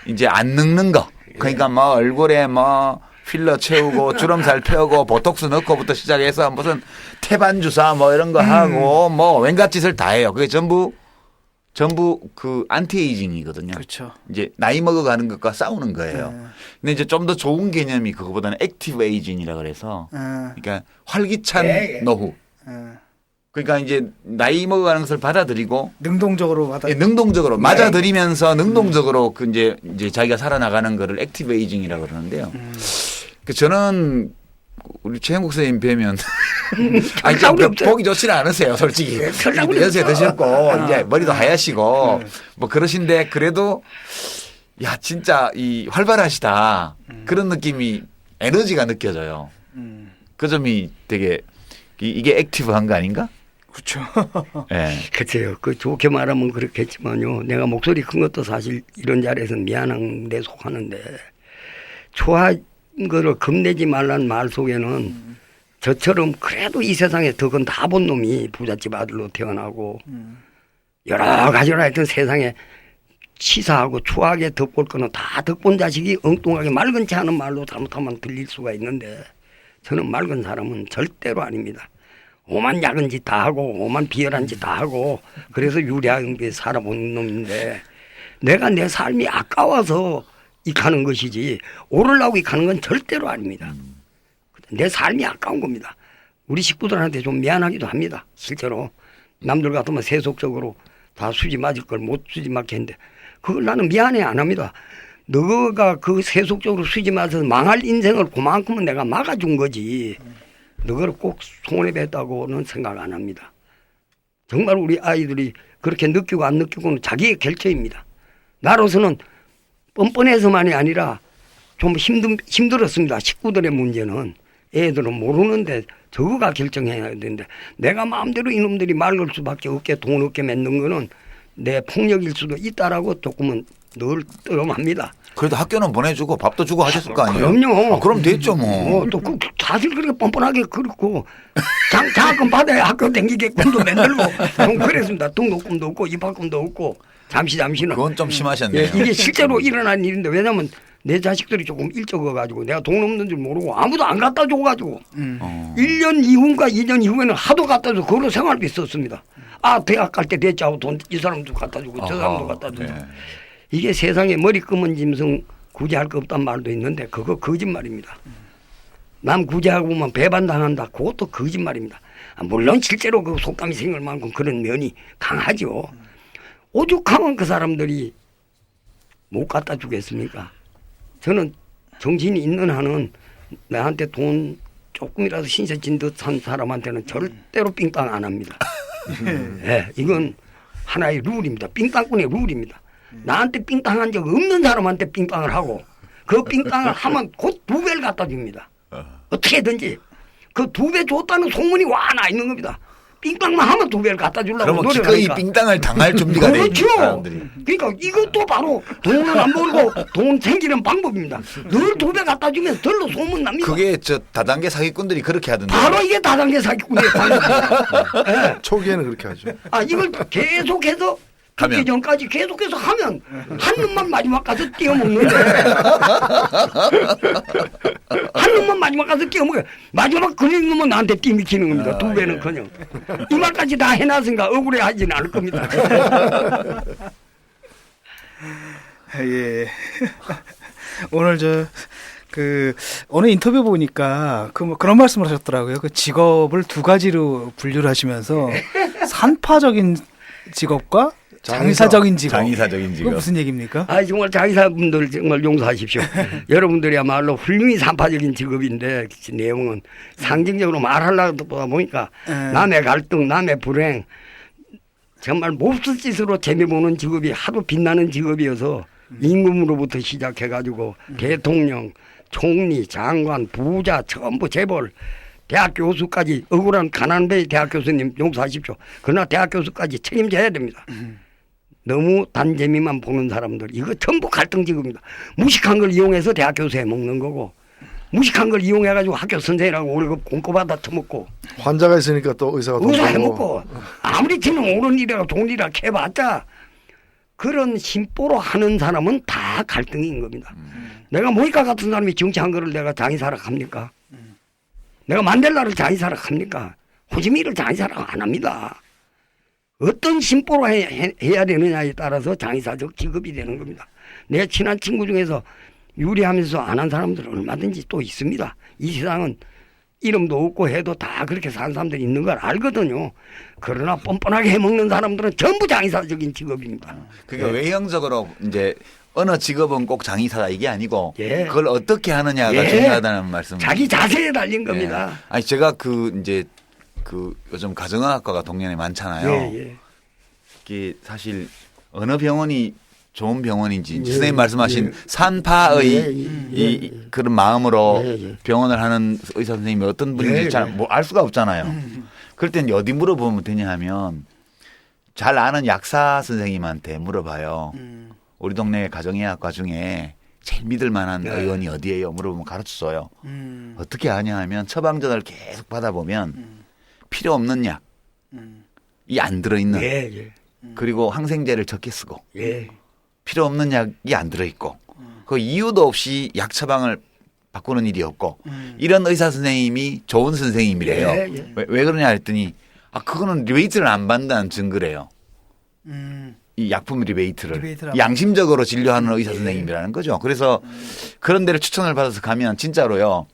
이제 안 늙는 거. 그러니까 뭐 얼굴에 뭐 필러 채우고 주름살 펴고 보톡스 넣고부터 시작해서 무슨 태반 주사 뭐 이런 거 하고 뭐 웬갓 짓을 다 해요. 그게 전부 그 안티에이징이거든요. 그렇죠. 이제 나이 먹어가는 것과 싸우는 거예요. 네. 근데 이제 좀 더 좋은 개념이 그거보다는 액티브 에이징이라 그래서 그러니까 활기찬 노후. 그러니까 이제 나이 먹어가는 것을 받아들이고 능동적으로 받아. 예, 능동적으로 맞아들이면서 능동적으로 그 이제 자기가 살아나가는 거를 액티브 에이징이라 그러는데요. 그 저는 우리 최영국 선생님 뵈면 아니 보기 좋지는 않으세요, 솔직히. 연세 드셨고 이제 머리도 하얗시고 뭐 그러신데 그래도 야 진짜 이 활발하시다 그런 느낌이 에너지가 느껴져요. 그 점이 되게 이게 액티브한 거 아닌가? 그렇죠. 네. 그렇죠. 그 좋게 말하면 그렇겠지만요. 내가 목소리 큰 것도 사실 이런 자리에서 미안한 데 속하는데 좋아한 거를 겁내지 말라는 말 속에는 저처럼 그래도 이 세상에 덕은 다 본 놈이 부잣집 아들로 태어나고 여러 가지로 하여튼 세상에 치사하고 추하게 덕볼 거는 다 덕본 자식이 엉뚱하게 맑은 체 하는 말로 잘못하면 들릴 수가 있는데 저는 맑은 사람은 절대로 아닙니다. 오만 야근 짓 다 하고 오만 비열한 짓 다 하고 그래서 유리하게 살아본 놈인데 내가 내 삶이 아까워서 익하는 것이지 오르려고 익하는 건 절대로 아닙니다. 내 삶이 아까운 겁니다. 우리 식구들한테 좀 미안하기도 합니다. 실제로 남들 같으면 세속적으로 다 수지 맞을 걸 못 수지 맞게 했는데 그걸 나는 미안해 안 합니다. 너가 그 세속적으로 수지 맞아서 망할 인생을 그만큼은 내가 막아준 거지 너를 꼭 손해봤다고는 생각 안 합니다. 정말 우리 아이들이 그렇게 느끼고 안 느끼고는 자기의 결정입니다. 나로서는 뻔뻔해서만이 아니라 좀 힘들었습니다. 식구들의 문제는 애들은 모르는데 저거가 결정해야 되는데 내가 마음대로 이놈들이 말걸 수밖에 없게 돈 없게 맺는 거는 내 폭력일 수도 있다라고 조금은 늘 뜨럼합니다. 그래도 학교는 보내주고 밥도 주고 하셨을 거 아니에요? 그럼요. 그럼 됐죠 뭐. 또 그 사실 그렇게 뻔뻔하게 그렇고 장학금 받아야 학교 댕기게끔도 만들고 좀 그랬습니다. 등록금도 없고 입학금도 없고 잠시는. 그건 좀 심하셨네요. 예, 이게 실제로 일어난 일인데 왜냐하면 내 자식들이 조금 일찍 와가지고 내가 돈 없는 줄 모르고 아무도 안 갖다 줘가지고 1년 이후인가 2년 이후에는 하도 갖다 줘 그걸로 생활비 썼습니다. 아 대학 갈 때 대짜고 돈 이 사람도 갖다 주고 저 사람도 갖다 주고 네. 이게 세상에 머리 검은 짐승 굳이 할 거 없단 말도 있는데 그거 거짓말입니다. 남 구제하고 보면 배반당한다. 그것도 거짓말입니다. 물론 실제로 그 속담이 생길 만큼 그런 면이 강하죠. 오죽하면 그 사람들이 못 갖다 주겠습니까? 저는 정신이 있는 한은 나한테 돈 조금이라도 신세진 듯한 사람한테는 절대로 삥땅 안 합니다. 네, 이건 하나의 룰입니다. 삥땅꾼의 룰입니다. 나한테 삥땅한 적 없는 사람한테 삥땅을 하고 그 삥땅을 하면 곧 2배를 갖다 줍니다. 어떻게든지 그 2배 줬다는 소문이 와 나 있는 겁니다. 삥땅만 하면 2배를 갖다 주려고 그러면 노력을 기꺼이 하니까. 삥땅을 당할 준비가 돼 있는 그렇죠. 사람들이. 그러니까 이것도 바로 돈을 안 벌고 돈 생기는 방법입니다. 늘 2배 갖다 주면 덜로 소문 납니다. 그게 저 다단계 사기꾼들이 그렇게 하던데. 바로 이게 다단계 사기꾼이에요. 네. 초기에는 그렇게 하죠. 이걸 계속해서 하면. 죽기 전까지 계속해서 하면 한 놈만 마지막 가서 띄어먹는데 한 놈만 마지막 가서 띄어먹어요. 마지막 걸린 놈은 나한테 띠미키는 겁니다. 2배는커녕 이 말까지 다 해놨으니까 억울해 하지는 않을 겁니다. 예. 오늘 오늘 인터뷰 보니까 그런 말씀을 하셨더라고요. 그 직업을 2가지로 분류를 하시면서 산파적인 직업과 장의사적인 직업. 장의사적인 직업. 그거 무슨 얘기입니까? 정말 장의사분들 정말 용서하십시오. 여러분들이야말로 훌륭히 산파적인 직업인데 그 내용은 상징적으로 말하려다 보니까 남의 갈등, 남의 불행 정말 몹쓸 짓으로 재미보는 직업이 하도 빛나는 직업이어서 임금으로부터 시작해가지고 대통령, 총리, 장관, 부자, 전부 재벌, 대학 교수까지 억울한 가난배의 대학 교수님 용서하십시오. 그러나 대학 교수까지 책임져야 됩니다. 너무 단재미만 보는 사람들 이거 전부 갈등 직업입니다. 무식한 걸 이용해서 대학 교수에 먹는 거고 무식한 걸 이용해가지고 학교 선생이라고 월급 공급받아 처먹고 환자가 있으니까 또 의사가 돈 의사 벌고. 해먹고 아무리 지는 옳은 일이라고 좋은 일이라고 해봤자 그런 심보로 하는 사람은 다 갈등인 겁니다. 내가 모이카 같은 사람이 정치한 거를 내가 장의사락 합니까? 내가 만델라를 장의사락 합니까? 호지미를 장의사락 안 합니다. 어떤 심보로 해야 되느냐에 따라서 장의사적 직업이 되는 겁니다. 내 친한 친구 중에서 유리하면서 안 한 사람들은 얼마든지 또 있습니다. 이 세상은 이름도 없고 해도 다 그렇게 사는 사람들이 있는 걸 알거든요. 그러나 뻔뻔하게 해먹는 사람들은 전부 장의사적인 직업입니다. 그게 외형적으로 이제 어느 직업은 꼭 장의사다 이게 아니고 예. 그걸 어떻게 하느냐가 예. 중요하다는 말씀. 자기 자세에 달린 겁니다. 예. 아니 제가 이제 요즘 가정의학과가 동네에 많잖아요. 예. 이게 사실 어느 병원이 좋은 병원인지 예. 선생님 말씀하신 예. 산파의 그런 마음으로 예. 병원을 하는 의사 선생님이 어떤 분인지 예. 잘 알 수가 없잖아요. 그럴 땐 어디 물어보면 되냐 하면 잘 아는 약사 선생님한테 물어봐요. 우리 동네 가정의학과 중에 제일 믿을 만한 네. 의원이 어디예요? 물어보면 가르쳐줘요. 어떻게 아냐 하면 처방전을 계속 받아보면 필요 없는 약이 안 들어있는 예. 그리고 항생제를 적게 쓰고 예. 필요 없는 약이 안 들어있고 그 이유도 없이 약 처방을 바꾸는 일이 없고 이런 의사 선생님이 좋은 선생님이래요. 예. 왜 그러냐 했더니 그거는 리베이트를 안 받는다는 증거래요. 이 약품 리베이트를 양심적으로 진료하는 의사 선생님이라는 거죠. 그래서 그런 데를 추천을 받아서 가면 진짜로요.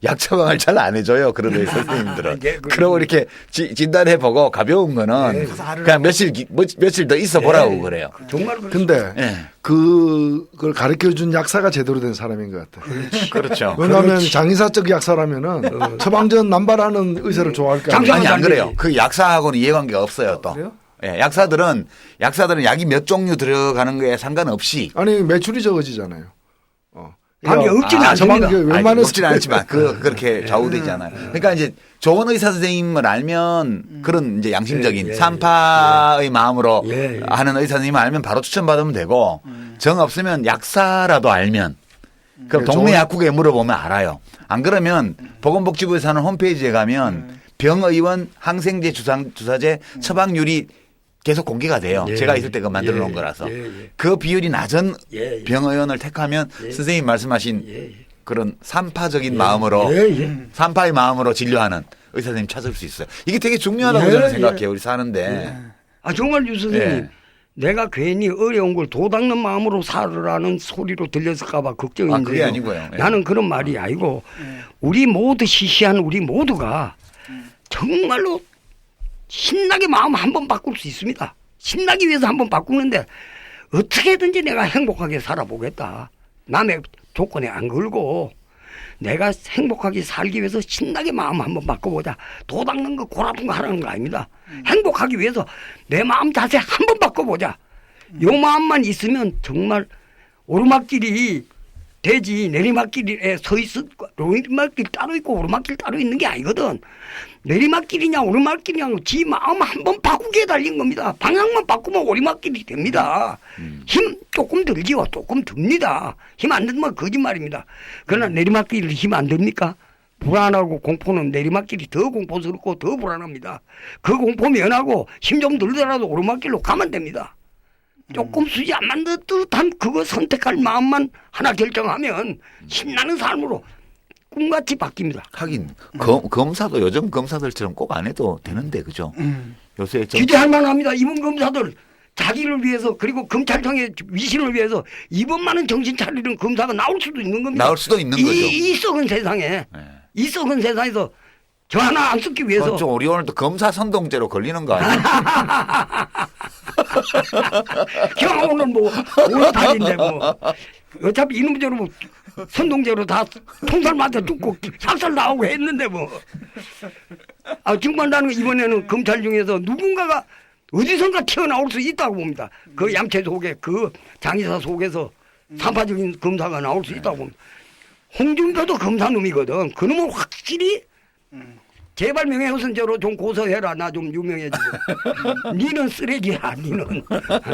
약 처방을 잘 안 해줘요. 그런 의사 선생님들은. 그러고 이렇게 진단해보고 가벼운 거는 그냥 며칠 더 있어 보라고 그래요. 정말 근데 예. 그걸 가르쳐준 약사가 제대로 된 사람인 것 같아. 그렇죠. 왜냐하면 장의사적 약사라면은 처방전 남발하는 의사를 좋아할 거 아니에요. 아니 안 그래요. 그 약사하고는 이해관계가 없어요. 또. 그래요? 예, 약사들은 약이 몇 종류 들어가는 거에 상관없이 아니 매출이 적어지잖아요. 아니 없지는 않습니다. 웬만해서 없지는 않지만 그렇게 좌우되잖아요. 그러니까 이제 좋은 의사 선생님을 알면 그런 이제 양심적인 산파의 마음으로 하는 의사 선생님을 알면 바로 추천받으면 되고 정 없으면 약사라도 알면 그럼 동네 약국에 물어보면 알아요. 안 그러면 보건복지부에서 하는 홈페이지에 가면 병의원 항생제 주사제 처방률이 계속 공개가 돼요. 제가 있을 때 그거 만들어 놓은 거라서. 그 비율이 낮은 병의원을 택하면 선생님 말씀하신 그런 산파적인 마음으로 산파의 마음으로 진료하는 의사 선생님 찾을 수 있어요. 이게 되게 중요하다고 저는 생각해요. 우리 사는데. 정말 유 선생님 내가 괜히 어려운 걸 도닦는 마음으로 살으라는 소리로 들렸을까봐 걱정인데 그게 아니고요. 예. 나는 그런 말이 아니고 우리 모두 시시한 우리 모두가 정말로 신나게 마음 한번 바꿀 수 있습니다. 신나기 위해서 한번 바꾸는데 어떻게든지 내가 행복하게 살아보겠다. 남의 조건에 안 걸고 내가 행복하게 살기 위해서 신나게 마음 한번 바꿔보자. 도닦는 거 골아픈 거 하라는 거 아닙니다. 행복하기 위해서 내 마음 자세 한번 바꿔보자. 요 마음만 있으면 정말 오르막길이 되지 내리막길에 서 있을 내리막길 따로 있고 오르막길 따로 있는 게 아니거든. 내리막길이냐 오르막길이냐 지 마음 한번 바꾸게 달린 겁니다. 방향만 바꾸면 오르막길이 됩니다. 힘 조금 들지요. 조금 듭니다. 힘 안 들면 거짓말입니다. 그러나 내리막길이 힘 안 듭니까? 불안하고 공포는 내리막길이 더 공포스럽고 더 불안합니다. 그 공포 면하고 힘 좀 들더라도 오르막길로 가면 됩니다. 조금 수지 안 만든 듯한 그거 선택할 마음만 하나 결정하면 신나는 삶으로 꿈같이 바뀝니다. 하긴 검사도 요즘 검사들처럼 꼭 안 해도 되는데 그죠? 요새 좀 기대할 만합니다. 이번 검사들 자기를 위해서 그리고 검찰청의 위신을 위해서 이번만은 정신 차리는 검사가 나올 수도 있는 겁니다. 나올 수도 있는 거죠. 이 썩은 세상에 네. 이 썩은 세상에서 저 하나 안 썩기 위해서 좀 우리 오늘 또 검사 선동죄로 걸리는 거 아니에요? 경호는 뭐 5월달인데 뭐 어차피 이놈대로 뭐 선동제로 다 통살 맞아 죽고 삭살 나오고 했는데 뭐. 아 정말 나는 이번에는 검찰 중에서 누군가가 어디선가 튀어나올 수 있다고 봅니다. 그 양체 속에 그 장의사 속에서 산파적인 검사가 나올 수 있다고 봅니다. 홍준표도 검사놈이거든. 그놈은 확실히 제발 명예훼손죄로 좀 고소해라. 나 좀 유명해지고. 니는 쓰레기야.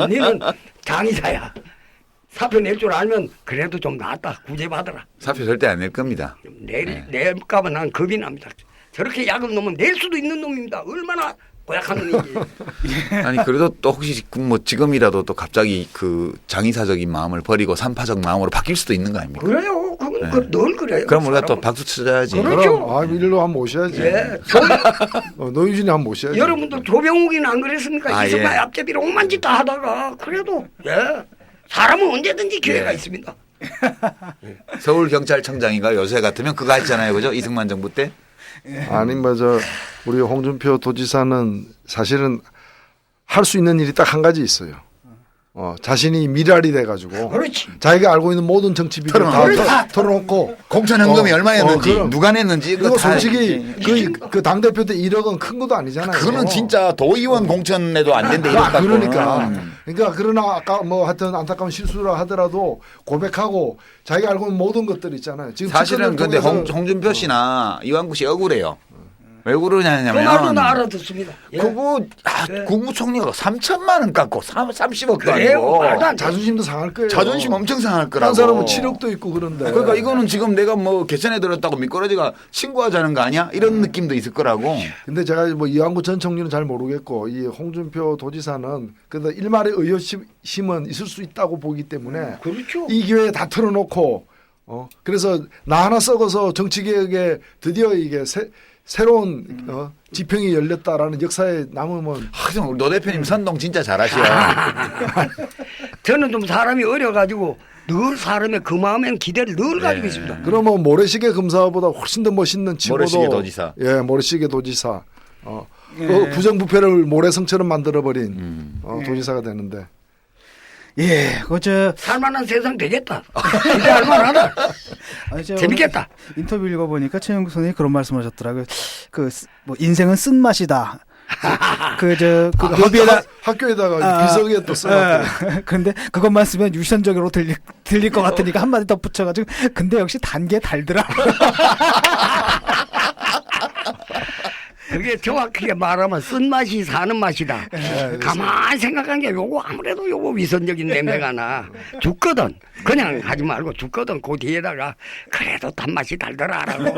니는 장의사야. 사표 낼 줄 알면 그래도 좀 낫다. 구제받아라. 사표 절대 안 낼 겁니다. 낼까봐 난 겁이 납니다. 저렇게 약을 넣으면 낼 수도 있는 놈입니다. 얼마나 고약한 놈인지. 아니 그래도 또 혹시 뭐 지금이라도 또 갑자기 그 장의사적인 마음을 버리고 산파적 마음으로 바뀔 수도 있는 거 아닙니까? 그래요. 그건 늘 그래요. 그럼 우리가 사람은. 또 박수 쳐줘야지. 그렇죠. 그럼 일로 한번 모셔야지. 예. 노유진이 한번 모셔야지. 여러분들 조병욱이는 안 그랬습니까? 아, 이승만 예. 앞제비로 오만 짓 다 하다가 그래도 사람은 언제든지 기회가 예. 있습니다. 서울경찰청장인가 요새 같으면 그거 했잖아요. 그죠? 이승만 정부 때. 아니 맞아. 우리 홍준표 도지사는 사실은 할 수 있는 일이 딱 한 가지 있어요. 자신이 미랄이 돼가지고 그렇지. 자기가 알고 있는 모든 정치 비리를 다 털어놓고 공천 헌금이 얼마였는지 그럼. 누가 냈는지 그리고 다 솔직히 그 당대표 때 1억은 큰 것도 아니잖아요. 그거는 진짜 도의원 공천에도 안 된대 이런 그러니까 그러나 아까 뭐 하여튼 안타까운 실수라 하더라도 고백하고 자기가 알고 있는 모든 것들 있잖아요. 지금 사실은 근데 통해서 홍준표 씨나 이완구 씨 억울해요. 왜 그러냐면 그 말도 나 알아듣습니다. 예. 그거 네. 국무총리가 3천만 원 깎고 30억도 그래요? 아니고 말도 안 돼. 자존심도 상할 거예요. 자존심 엄청 상할 거라고. 한 사람은 7억도 있고 그런데. 그러니까 이거는 지금 내가 뭐 개천에 들었다고 미꾸라지가 신고하자는 거 아니야? 이런 느낌도 있을 거라고. 근데 제가 뭐 이완구 전 총리는 잘 모르겠고 이 홍준표 도지사는 그래도 일말의 의협심은 있을 수 있다고 보기 때문에 그렇죠. 이 기회에 다 털어놓고 그래서 나 하나 썩어서 정치개혁에 드디어 이게 새로운 지평이 열렸다라는 역사에 남으면 하여튼 우리 노 대표님 선동 진짜 잘하셔. 저는 좀 사람이 어려가지고 늘 사람의 그 마음엔 기대를 늘 가지고 있습니다. 그러면 모래시계 검사보다 훨씬 더 멋있는 친구도 모래시계 도지사. 예, 모래시계 도지사. 그 부정부패를 모래성처럼 만들어버린 도지사가 되는데. 예, 살만한 세상 되겠다. 기대할 만하다. 재밌겠다. 인터뷰 읽어보니까 최영국 선생님이 그런 말씀하셨더라고요. 뭐 인생은 쓴맛이다. 학교에다가 비석에 또 써놨고. 근데 그것만 쓰면 유선적으로 들릴 것 같으니까 한마디 덧붙여가지고 근데 역시 단 게 달더라. 그게 정확하게 말하면 쓴맛이 사는 맛이다. 가만히 생각한 게 요거 아무래도 요거 위선적인 냄새가 나. 죽거든. 그냥 하지 말고 죽거든. 그 뒤에다가 그래도 단맛이 달더라라고.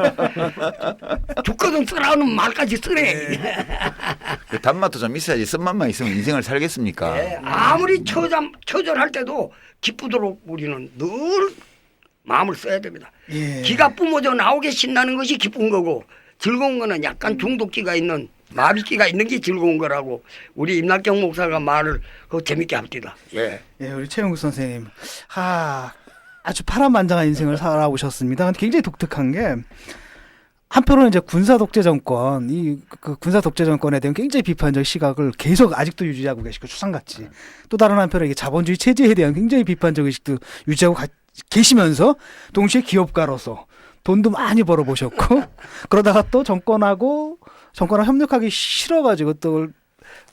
죽거든 쓰라는 말까지 쓰래. 그 단맛도 좀 있어야지 쓴맛만 있으면 인생을 살겠습니까? 네, 아무리 처절할 때도 기쁘도록 우리는 늘 마음을 써야 됩니다. 예. 기가 뿜어져 나오게 신나는 것이 기쁜 거고 즐거운 거는 약간 중독기가 있는 마비기가 있는 게 즐거운 거라고 우리 임낙경 목사가 말을 그 재밌게 합니다. 예. 예, 우리 최영국 선생님. 아주 파란만장한 인생을 살아오셨습니다. 근데 굉장히 독특한 게 한편으로는 이제 군사 독재 정권, 그 군사 독재 정권에 대한 굉장히 비판적 시각을 계속 아직도 유지하고 계시고 추상같이, 또 다른 한편으로 이게 자본주의 체제에 대한 굉장히 비판적 의식도 유지하고 계시면서 동시에 기업가로서 돈도 많이 벌어보셨고 그러다가 또 정권하고 협력하기 싫어가지고 또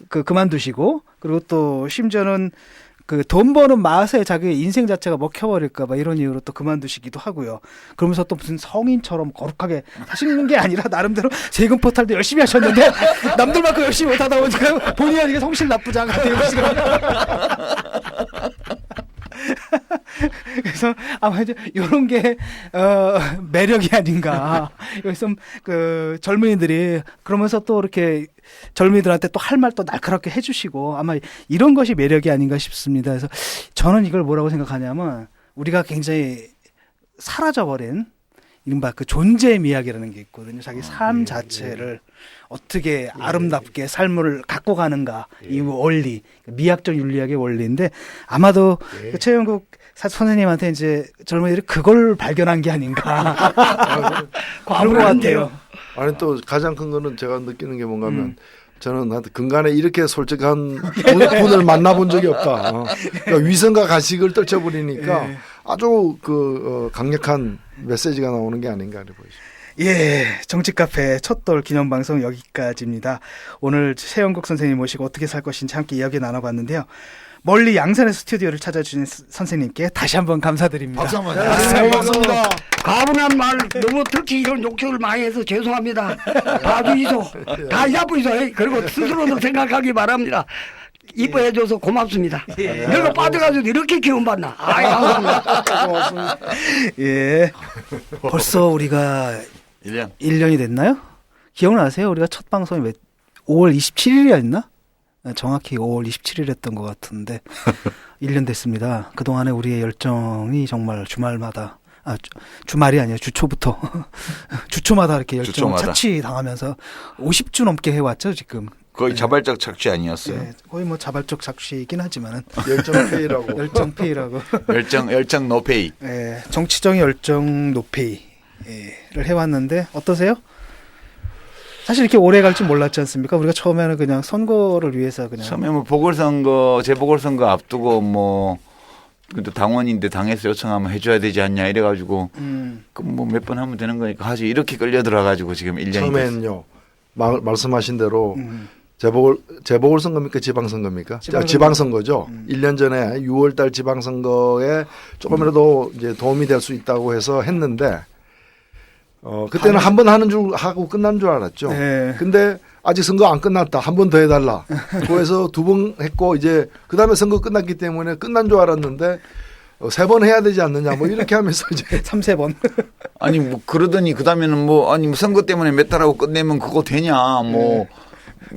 그만두시고, 그리고 또 심지어는 그 돈 버는 맛에 자기 인생 자체가 먹혀버릴까봐 이런 이유로 또 그만두시기도 하고요. 그러면서 또 무슨 성인처럼 거룩하게 사시는 게 아니라 나름대로 세금 포탈도 열심히 하셨는데 남들만큼 열심히 못하다 보니까 본의 아니게 성실 나쁘장가 되고 지금. 그래서 아마 이제 이런 게 매력이 아닌가. 그래서 그 젊은이들이 그러면서 또 이렇게 젊은이들한테 또 할 말 또 날카롭게 해주시고 아마 이런 것이 매력이 아닌가 싶습니다. 그래서 저는 이걸 뭐라고 생각하냐면 우리가 굉장히 사라져버린 이른바 그 존재의 미학이라는 게 있거든요. 자기 삶 자체를 어떻게 아름답게 삶을 갖고 가는가, 이 원리, 미학적 윤리학의 원리인데 아마도 그 최영국 선생님한테 이제 젊은이들이 그걸 발견한 게 아닌가 그런 것 같아요. 아니 또 가장 큰 거는 제가 느끼는 게 뭔가면 저는 근간에 이렇게 솔직한 분을 만나본 적이 없다. 그러니까 위선과 가식을 떨쳐버리니까 아주 강력한 메시지가 나오는 게 아닌가 이렇게 보이죠. 예, 정치카페 첫돌 기념방송 여기까지입니다. 오늘 최영국 선생님 모시고 어떻게 살 것인지 함께 이야기 나눠봤는데요. 멀리 양산의 스튜디오를 찾아주신 선생님께 다시 한번 감사드립니다. 박수 한번. 고맙습니다. 가분한 말 너무 특히 이런 욕설을 많이 해서 죄송합니다. 봐주이소. 다 야부이소. 그리고 스스로도 생각하기 바랍니다. 이뻐해줘서 고맙습니다. 내가 빠져가지고 이렇게 기운받나. 감사합니다. 고맙습니다. 예, 벌써 우리가 1년이 됐나요? 기억나세요? 우리가 첫 방송이 5월 27일이었나? 정확히 5월 27일이었던 것 같은데 1년 됐습니다. 그동안에 우리의 열정이 정말 주말마다 주말이 아니라 주초부터 주초마다 이렇게 열정 착취당하면서 50주 넘게 해왔죠 지금. 거의 자발적 착취 아니었어요? 네, 거의 뭐 자발적 착취이긴 하지만은 열정페이라고. 열정페이라고. 열정 노페이. 예, 정치적인 열정 노페이를 해왔는데 어떠세요? 사실 이렇게 오래 갈 줄 몰랐지 않습니까? 우리가 처음에는 그냥 선거를 위해서 그냥. 처음에 뭐 재보궐선거 앞두고 뭐 근데 당원인데 당에서 요청하면 해줘야 되지 않냐 이래가지고 그럼 뭐 몇 번 하면 되는 거니까 하지 이렇게 끌려 들어가지고 지금 1년이 처음엔요 말씀하신 대로 재보궐선거입니까 지방선거입니까? 지방선거죠. 1년 전에 6월달 지방선거에 조금이라도 이제 도움이 될 수 있다고 해서 했는데 그때는 한 번 하는 줄 하고 끝난 줄 알았죠. 네. 근데 아직 선거 안 끝났다. 한 번 더 해달라. 그래서 2번 했고 이제 그 다음에 선거 끝났기 때문에 끝난 줄 알았는데 3번 해야 되지 않느냐 뭐 이렇게 하면서 이제 3-4번. 아니 뭐 그러더니 그 다음에는 뭐 선거 때문에 몇 달하고 끝내면 그거 되냐 뭐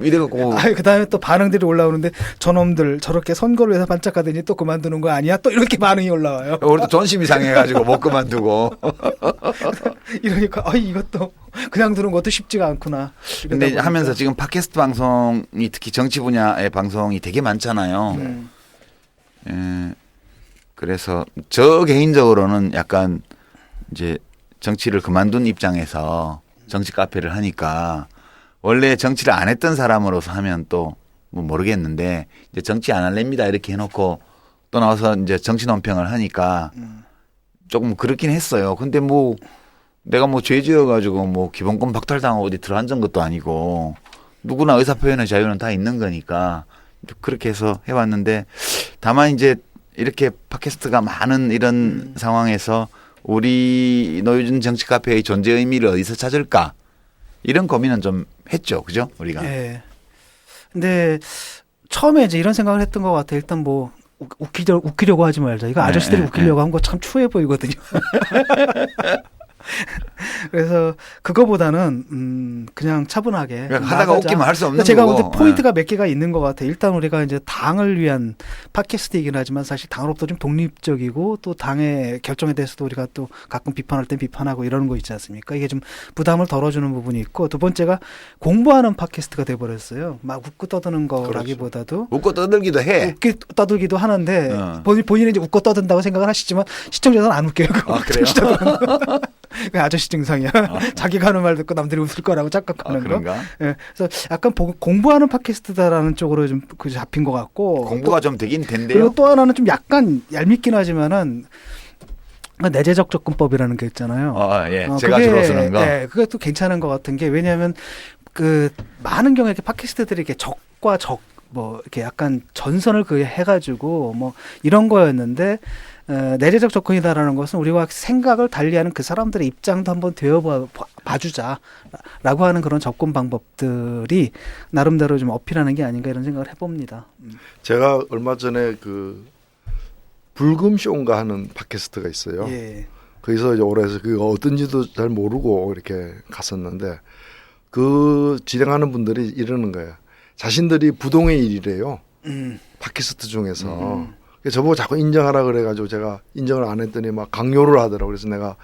이래갖고. 그 다음에 또 반응들이 올라오는데 저놈들 저렇게 선거를 위해서 반짝하더니 또 그만두는 거 아니야? 또 이렇게 반응이 올라와요. 우리도 존심이 상해가지고 못 그만두고. 이러니까 이것도 그냥 두는 것도 쉽지가 않구나. 근데 보니까. 하면서 지금 팟캐스트 방송이 특히 정치 분야의 방송이 되게 많잖아요. 그래서 저 개인적으로는 약간 이제 정치를 그만둔 입장에서 정치 카페를 하니까 원래 정치를 안 했던 사람으로서 하면 또 뭐 모르겠는데 이제 정치 안 할랍니다 이렇게 해놓고 또 나와서 이제 정치 논평을 하니까 조금 그렇긴 했어요. 근데 뭐 내가 뭐 죄 지어가지고 뭐 기본권 박탈당하고 어디 들어앉은 것도 아니고 누구나 의사표현의 자유는 다 있는 거니까 그렇게 해서 해왔는데 다만 이제 이렇게 팟캐스트가 많은 이런 상황에서 우리 노유준 정치 카페의 존재 의미를 어디서 찾을까 이런 고민은 좀 했죠, 그죠? 우리가. 네. 근데 처음에 이제 이런 생각을 했던 것 같아. 일단 뭐 웃기려고 하지 말자. 이거 아저씨들이 웃기려고 한 거 참 추해 보이거든요. 그래서 그거보다는 그냥 차분하게 그냥 하다가 나가자. 웃기면 할 수 없는 제가 거고. 근데 포인트가 몇 개가 있는 것 같아요. 일단 우리가 이제 당을 위한 팟캐스트이긴 하지만 사실 당으로부터 좀 독립적이고 또 당의 결정에 대해서도 우리가 또 가끔 비판할 땐 비판하고 이러는 거 있지 않습니까? 이게 좀 부담을 덜어주는 부분이 있고 두 번째가 공부하는 팟캐스트가 돼버렸어요. 막 웃고 떠드는 거라기보다도 웃고 떠들기도 해. 웃기 떠들기도 하는데 본인은 이제 웃고 떠든다고 생각을 하시지만 시청자는 안 웃겨요. 아, 그래요? 그냥 아저씨 증상이야. 자기가 하는 말 듣고 남들이 웃을 거라고 착각하는 거. 그런가? 예, 그래서 약간 공부하는 팟캐스트다라는 쪽으로 좀 잡힌 것 같고 공부가 좀 되긴 된대요. 그리고 또 하나는 좀 약간 얄밉긴 하지만은 내재적 접근법이라는 게 있잖아요. 예. 제가 주로 쓰는 거. 네, 그것도 괜찮은 것 같은 게 왜냐하면 그 많은 경우에 이렇게 팟캐스트들이 이렇게 적과 적 뭐 이렇게 약간 전선을 해가지고 뭐 이런 거였는데 내재적 접근이다라는 것은 우리와 생각을 달리하는 그 사람들의 입장도 한번 봐주자라고 하는 그런 접근 방법들이 나름대로 좀 어필하는 게 아닌가 이런 생각을 해봅니다. 제가 얼마 전에 그 불금쇼인가 하는 팟캐스트가 있어요. 예. 거기서 이제 오래서 그거 어떤지도 잘 모르고 이렇게 갔었는데 그 진행하는 분들이 이러는 거예요. 자신들이 부동의 일이래요. 팟캐스트 중에서. 저보고 자꾸 인정하라 그래가지고 제가 인정을 안 했더니 막 강요를 하더라고요. 그래서 내가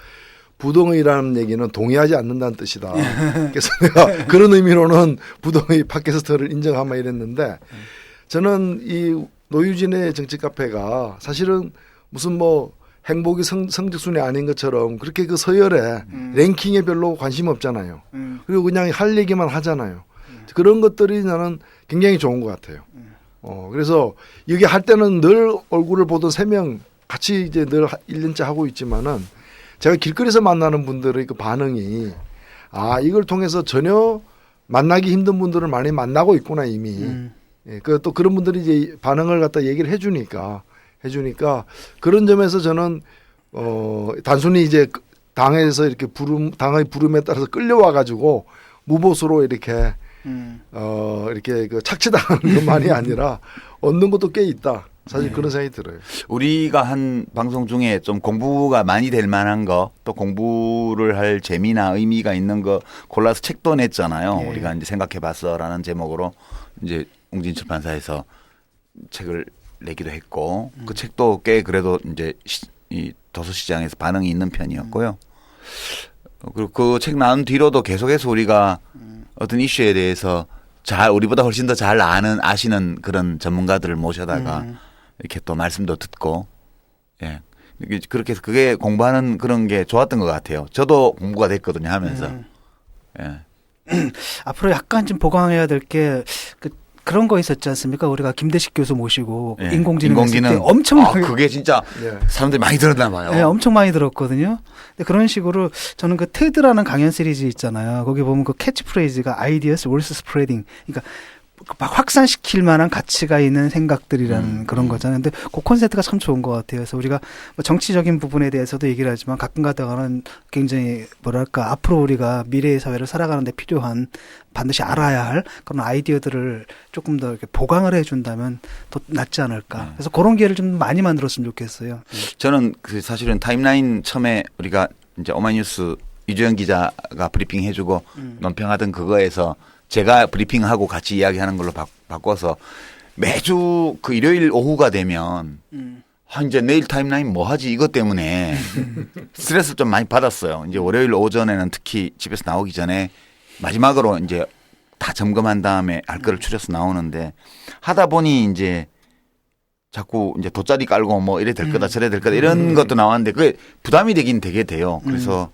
부동의라는 얘기는 동의하지 않는다는 뜻이다. 그래서 내가 그런 의미로는 부동의 팟캐스트를 인정하마 이랬는데 저는 이 노유진의 정치 카페가 사실은 무슨 뭐 행복이 성적순이 아닌 것처럼 그렇게 그 서열에 랭킹에 별로 관심 없잖아요. 그리고 그냥 할 얘기만 하잖아요. 그런 것들이 나는 굉장히 좋은 것 같아요. 그래서 여기 할 때는 늘 얼굴을 보던 3명 같이 이제 늘 1년째 하고 있지만은 제가 길거리에서 만나는 분들의 그 반응이 이걸 통해서 전혀 만나기 힘든 분들을 많이 만나고 있구나 이미. 예, 또 그런 분들이 이제 반응을 갖다 얘기를 해주니까 그런 점에서 저는 단순히 이제 당에서 이렇게 당의 부름에 따라서 끌려와 가지고 무보수로 이렇게 이렇게 그 착취당하는 것만이 아니라 얻는 것도 꽤 있다. 사실 그런 생각이 들어요. 우리가 한 방송 중에 좀 공부가 많이 될 만한 거, 또 공부를 할 재미나 의미가 있는 거 골라서 책도 냈잖아요. 예. 우리가 이제 생각해봤어라는 제목으로 이제 웅진 출판사에서 책을 내기도 했고 그 책도 꽤 그래도 이제 이 도서 시장에서 반응이 있는 편이었고요. 그리고 그 책 나온 뒤로도 계속해서 우리가 어떤 이슈에 대해서 우리보다 훨씬 더 잘 아시는 그런 전문가들을 모셔다가 이렇게 또 말씀도 듣고, 예. 그렇게 해서 그게 공부하는 그런 게 좋았던 것 같아요. 저도 공부가 됐거든요, 하면서. 예. 앞으로 약간 좀 보강해야 될 게 그런 거 있었지 않습니까? 우리가 김대식 교수 모시고 예. 인공지능 했을 때 엄청 그게 진짜 예. 사람들이 많이 들었나 봐요. 네, 엄청 많이 들었거든요. 근데 그런 식으로 저는 그 테드라는 강연 시리즈 있잖아요. 거기 보면 그 캐치프레이즈가 ideas worth spreading. 그러니까 막 확산시킬 만한 가치가 있는 생각들이라는 그런 거잖아요. 근데 그 콘셉트가 참 좋은 것 같아요. 그래서 우리가 뭐 정치적인 부분에 대해서도 얘기를 하지만 가끔 가다가는 굉장히 뭐랄까 앞으로 우리가 미래의 사회를 살아가는데 필요한 반드시 알아야 할 그런 아이디어들을 조금 더 이렇게 보강을 해준다면 더 낫지 않을까. 그래서 그런 기회를 좀 많이 만들었으면 좋겠어요. 저는 그 사실은 타임라인 처음에 우리가 이제 오마이뉴스 유주영 기자가 브리핑 해주고 논평하던 그거에서 제가 브리핑하고 같이 이야기하는 걸로 바꿔서 매주 그 일요일 오후가 되면 이제 내일 타임라인 뭐 하지 이것 때문에 스트레스를 좀 많이 받았어요. 이제 월요일 오전에는 특히 집에서 나오기 전에 마지막으로 이제 다 점검한 다음에 할 거를 추려서 나오는데 하다 보니 이제 자꾸 이제 돗자리 깔고 뭐 이래 될 거다 저래 될 거다 이런 것도 나왔는데 그게 부담이 되긴 되게 돼요. 그래서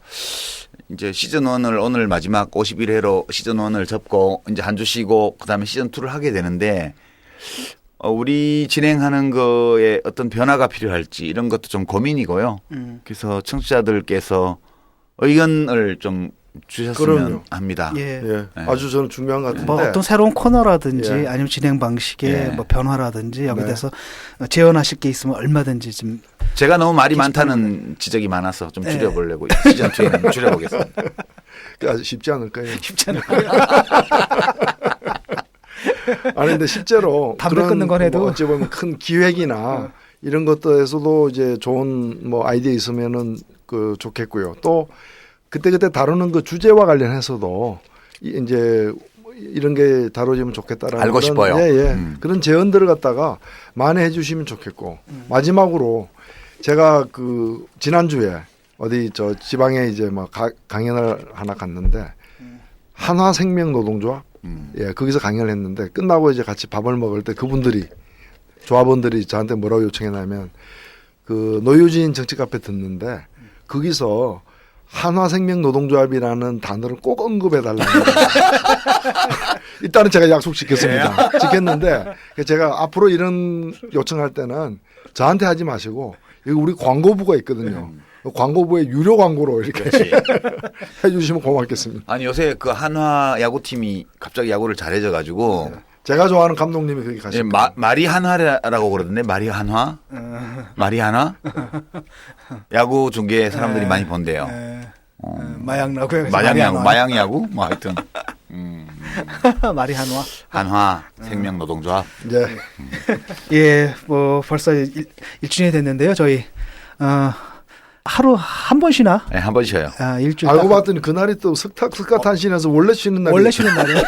이제 시즌 1을 오늘 마지막 51회로 시즌 1을 접고 이제 한 주 쉬고 그다음에 시즌 2를 하게 되는데 우리 진행하는 거에 어떤 변화가 필요할지 이런 것도 좀 고민이고요. 그래서 청취자들께서 의견을 좀 주셨으면 그럼요. 합니다. 예. 예. 아주 저는 중요한 것 같은데. 뭐 어떤 새로운 코너라든지 예. 아니면 진행 방식의 예. 뭐 변화라든지 여기 네. 대해서 재현하실 게 있으면 얼마든지 좀 제가 너무 말이 많다는 지적이 많아서 좀 줄여보려고 시즌 2에는 줄여보겠습니다. 아주 쉽지 않을 거예요. 쉽지 않아요. 아니 근데 실제로 담배 그런 끊는 건 해도. 뭐 어찌 보면 큰 기획이나 이런 것들에서도 이제 좋은 뭐 아이디어 있으면은 그 좋겠고요. 또 그때 다루는 그 주제와 관련해서도 이제 이런 게 다뤄지면 좋겠다라는 알고 그런, 싶어요. 예. 그런 제언들을 갖다가 많이 해주시면 좋겠고 마지막으로 제가 그 지난주에 어디 저 지방에 이제 막 강연을 하나 갔는데 한화생명노동조합 예 거기서 강연을 했는데 끝나고 이제 같이 밥을 먹을 때 그분들이 조합원들이 저한테 뭐라고 요청했냐면 그 노유진 정치 카페 듣는데 거기서 한화생명노동조합이라는 단어를 꼭 언급해 달라는 일단은 제가 약속시켰습니다. 지켰는데 제가 앞으로 이런 요청할 때는 저한테 하지 마시고 여기 우리 광고부가 있거든요. 광고부에 유료 광고로 이렇게 해주시면 고맙겠습니다. 아니 요새 그 한화 야구팀이 갑자기 야구를 잘해져 가지고 제가 좋아하는 감독님이 거기 가십니다. 마리 한화라고 그러던데 마리 한화? 마리 한화? 야구 중계 사람들이 많이 본대요. 마양야구, 마양야구 뭐 하여튼 말이 한화. 한화 생명노동조합. 예. 예, 뭐 벌써 1주년이 됐는데요. 저희 하루 한 번 쉬나? 네, 한 번 쉬어요. 일주일. 알고 봤더니 그날이 또 스카탄신에서 원래 쉬는 날이 원래 쉬는 날이에요.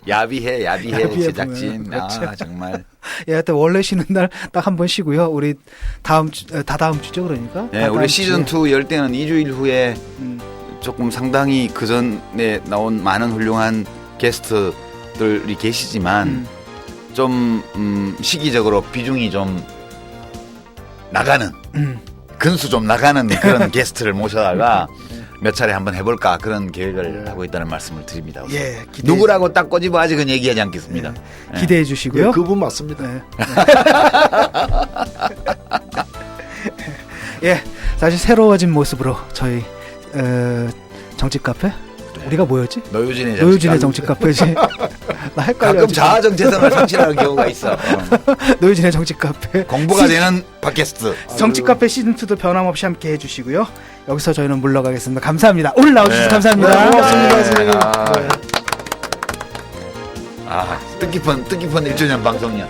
야비해 야비해 제작진. 보면, 그렇죠. 정말. 예, 하여튼 원래 쉬는 날 딱 한 번 쉬고요. 우리 다음 주죠, 그러니까. 네, 우리 시즌 2 열 때는 2주일 후에 조금 상당히 그 전에 나온 많은 훌륭한 게스트들이 계시지만 좀 시기적으로 비중이 좀 나가는 근수 좀 나가는 그런 게스트를 모셔다가 몇 차례 한번 해볼까 그런 계획을 하고 있다는 말씀을 드립니다. 예, 누구라고 딱 꼬집어 아직은 얘기하지 않겠습니다. 기대해 주시고요. 예, 그분 맞습니다. 예, 다시 새로워진 모습으로 저희 정치 카페 우리가 뭐였지? 노유진의 정치 카페지. 나 헷갈려. 가끔 자아정 재성을 상실하는 경우가 있어. 노유진의 정치 카페 공부가 되는 팟캐스트. 정치 카페 시즌 2도 변함없이 함께 해주시고요. 여기서 저희는 물러가겠습니다. 감사합니다. 오늘 나와주셔서 감사합니다. 고맙습니다, 선생님. 뜻깊은 1주년 방송이야.